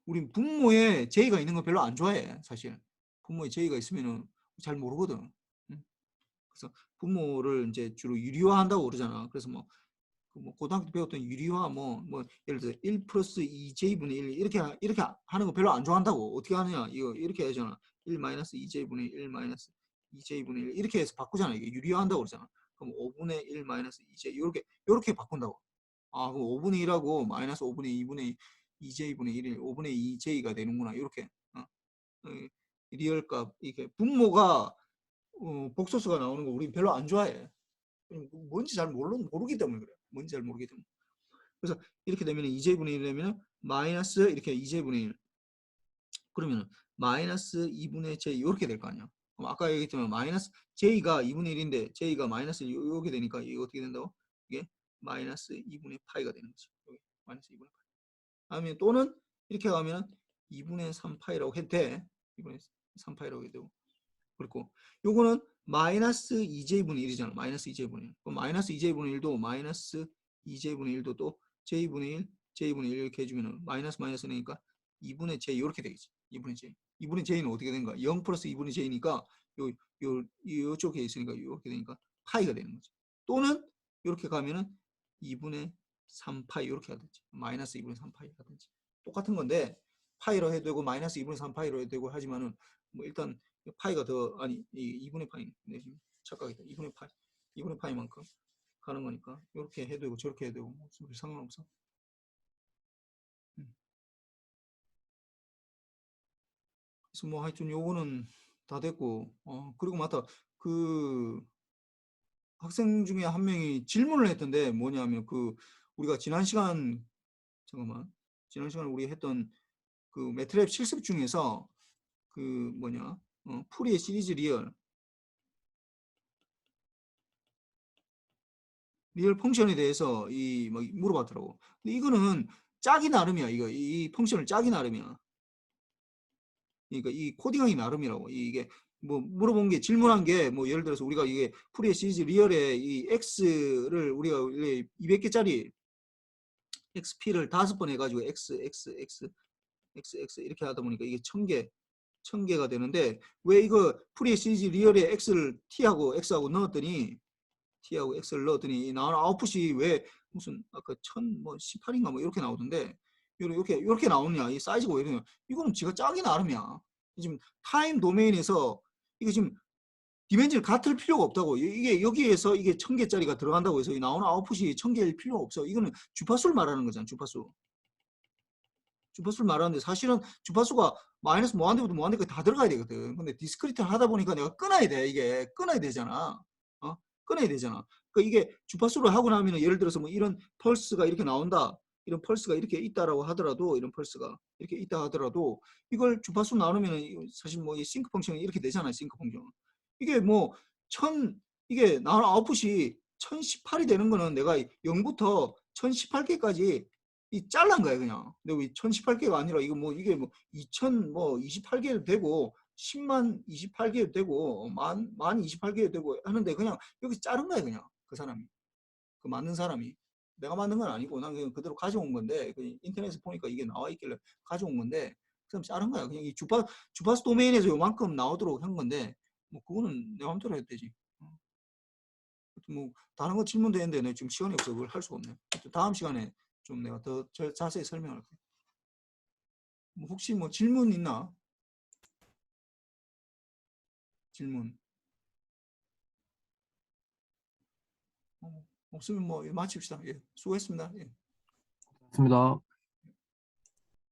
우린 분모에 J가 있는 거 별로 안 좋아해. 사실 분모에 J가 있으면은 잘 모르거든. 그래서 분모를 이제 주로 유리화한다고 그러잖아. 그래서 뭐 고등학교 때 배웠던 유리화 뭐 예를 들어 1 플러스 2J분의 1 이렇게 하는 거 별로 안 좋아한다고. 어떻게 하느냐? 이거 이렇게 하잖아. 1 마이너스 2J분의 1 마이너스 2J분의 1 이렇게 해서 바꾸잖아. 이게 유리화한다고 그러잖아. 그럼 5분의 1 마이너스 2J 이렇게 바꾼다고. 그럼 5분의 1하고 마이너스 5분의 2분의 2J분의 1이 5분의 2J가 되는구나. 이렇게 리얼값 이게 분모가 복소수가 나오는 거 우린 별로 안 좋아해. 뭔지 잘 모르기 때문에 그래. 뭔지 잘 모르기 때문에. 그래서 이렇게 되면 2J분의 1 되면 마이너스 이렇게 2J분의 1 그러면 마이너스 2분의 J 이렇게 될 거 아니야. 그럼 아까 얘기했지만 마이너스 J가 2분의 1인데 J가 마이너스 이렇게 되니까 이게 어떻게 된다고? 이게 마이너스 2분의 파이가 되는 거지. 여기 마이너스 2분의 파이. 다음에 또는 이렇게 가면 2분의 3파이라고 해도 돼. 2분의 3파이라고 해도 되고. 그렇고 요거는 마이너스 2J분의 1이잖아. 마이너스 2J분의 1. 그럼 마이너스 2J분의 1도 마이너스 2J분의 1도 또 J분의 1, J분의 1 이렇게 해주면 마이너스 마이너스니까 2분의 J 이렇게 되겠지. 2분의 J. 2분의 J는 어떻게 되는가? 0 플러스 2분의 J니까 요쪽에 있으니까 이렇게 되니까 파이가 되는 거지. 또는 이렇게 가면은 2분의 3파이 이렇게 하든지 마이너스 2분의 3파이 하든지 똑같은 건데 파이로 해도 되고 마이너스 2분의 3파이로 해도 되고 하지만은 뭐 일단 파이가 더 아니 2분의 파이 네, 지금 착각이다. 2분의 파이만큼 가는 거니까 이렇게 해도 되고 저렇게 해도 되고 뭐 상관없어. 그래서 뭐 하여튼 요거는 다 됐고 그리고 맞다 그 학생 중에 한 명이 질문을 했던데 뭐냐면 그 우리가 지난 시간 잠깐만. 지난 시간에 우리 했던 그 매트랩 실습 중에서 그 뭐냐 풀이의 시리즈 리얼 펑션에 대해서 이 뭐 물어봤더라고. 근데 이거는 짜기 나름이야. 이거 이 펑션을 짜기 나름이야. 그러니까 이 코딩하기 나름이라고. 이게 뭐 물어본 게 질문한 게 뭐 예를 들어서 우리가 이게 풀이의 시리즈 리얼의 이 x를 우리가 200개짜리 xp를 5번 해가지고 x 이렇게 하다 보니까 이게 1000개가 되는데 왜 이거 풀이의 시리즈 리얼에 x를 t하고 x하고 넣었더니 t하고 x를 넣었더니 나오는 아웃풋이 왜 무슨 아까 1018인가 뭐 이렇게 나오던데 이렇게 나오느냐 이 사이즈가 왜 이러냐 이거는 지가 짜기 나름이야. 지금 타임 도메인에서 이거 지금 디멘전을 같을 필요가 없다고. 이게 여기에서 이게 1000개짜리가 들어간다고 해서 이 나오는 아웃풋이 1000개일 필요가 없어. 이거는 주파수를 말하는 거잖아. 주파수를 말하는데 사실은 주파수가 마이너스 무한대부터 무한대까지 다 들어가야 되거든. 근데 디스크리트를 하다 보니까 내가 끊어야 돼. 이게 끊어야 되잖아. 끊어야 되잖아. 그러니까 이게 주파수를 하고 나면은 예를 들어서 뭐 이런 펄스가 이렇게 나온다. 이런 펄스가 이렇게 있다라고 하더라도 이런 펄스가 이렇게 있다 하더라도 이걸 주파수 나누면은 사실 뭐 이 싱크 펑션이 이렇게 되잖아요. 싱크 펑션. 이게 뭐 이게 나오는 아웃풋이 1018이 되는 거는 내가 0부터 1018개까지 이 잘란 거야 그냥. 근데 왜 1018개가 아니라 이거 뭐 이게 뭐 2028개도 되고 10만 28개도 되고 만 28개도 되고 하는데 그냥 여기 자른 거야 그냥 그 사람이 그 만든 사람이 내가 만든 건 아니고 난 그냥 그대로 가져온 건데 그 인터넷에 보니까 이게 나와 있길래 가져온 건데 그럼 자른 거야 그냥 이 주파수 도메인에서 요만큼 나오도록 한 건데 뭐 그거는 내 마음대로 해도 되지. 뭐 다른 거 질문도 했는데 내가 지금 시간이 없어 그걸 할 수가 없네. 다음 시간에 좀 내가 더 자세히 설명할게. 뭐 혹시 뭐 질문 있나? 질문. 없으면 뭐 마칩시다. 예, 수고했습니다. 예. 맞습니다.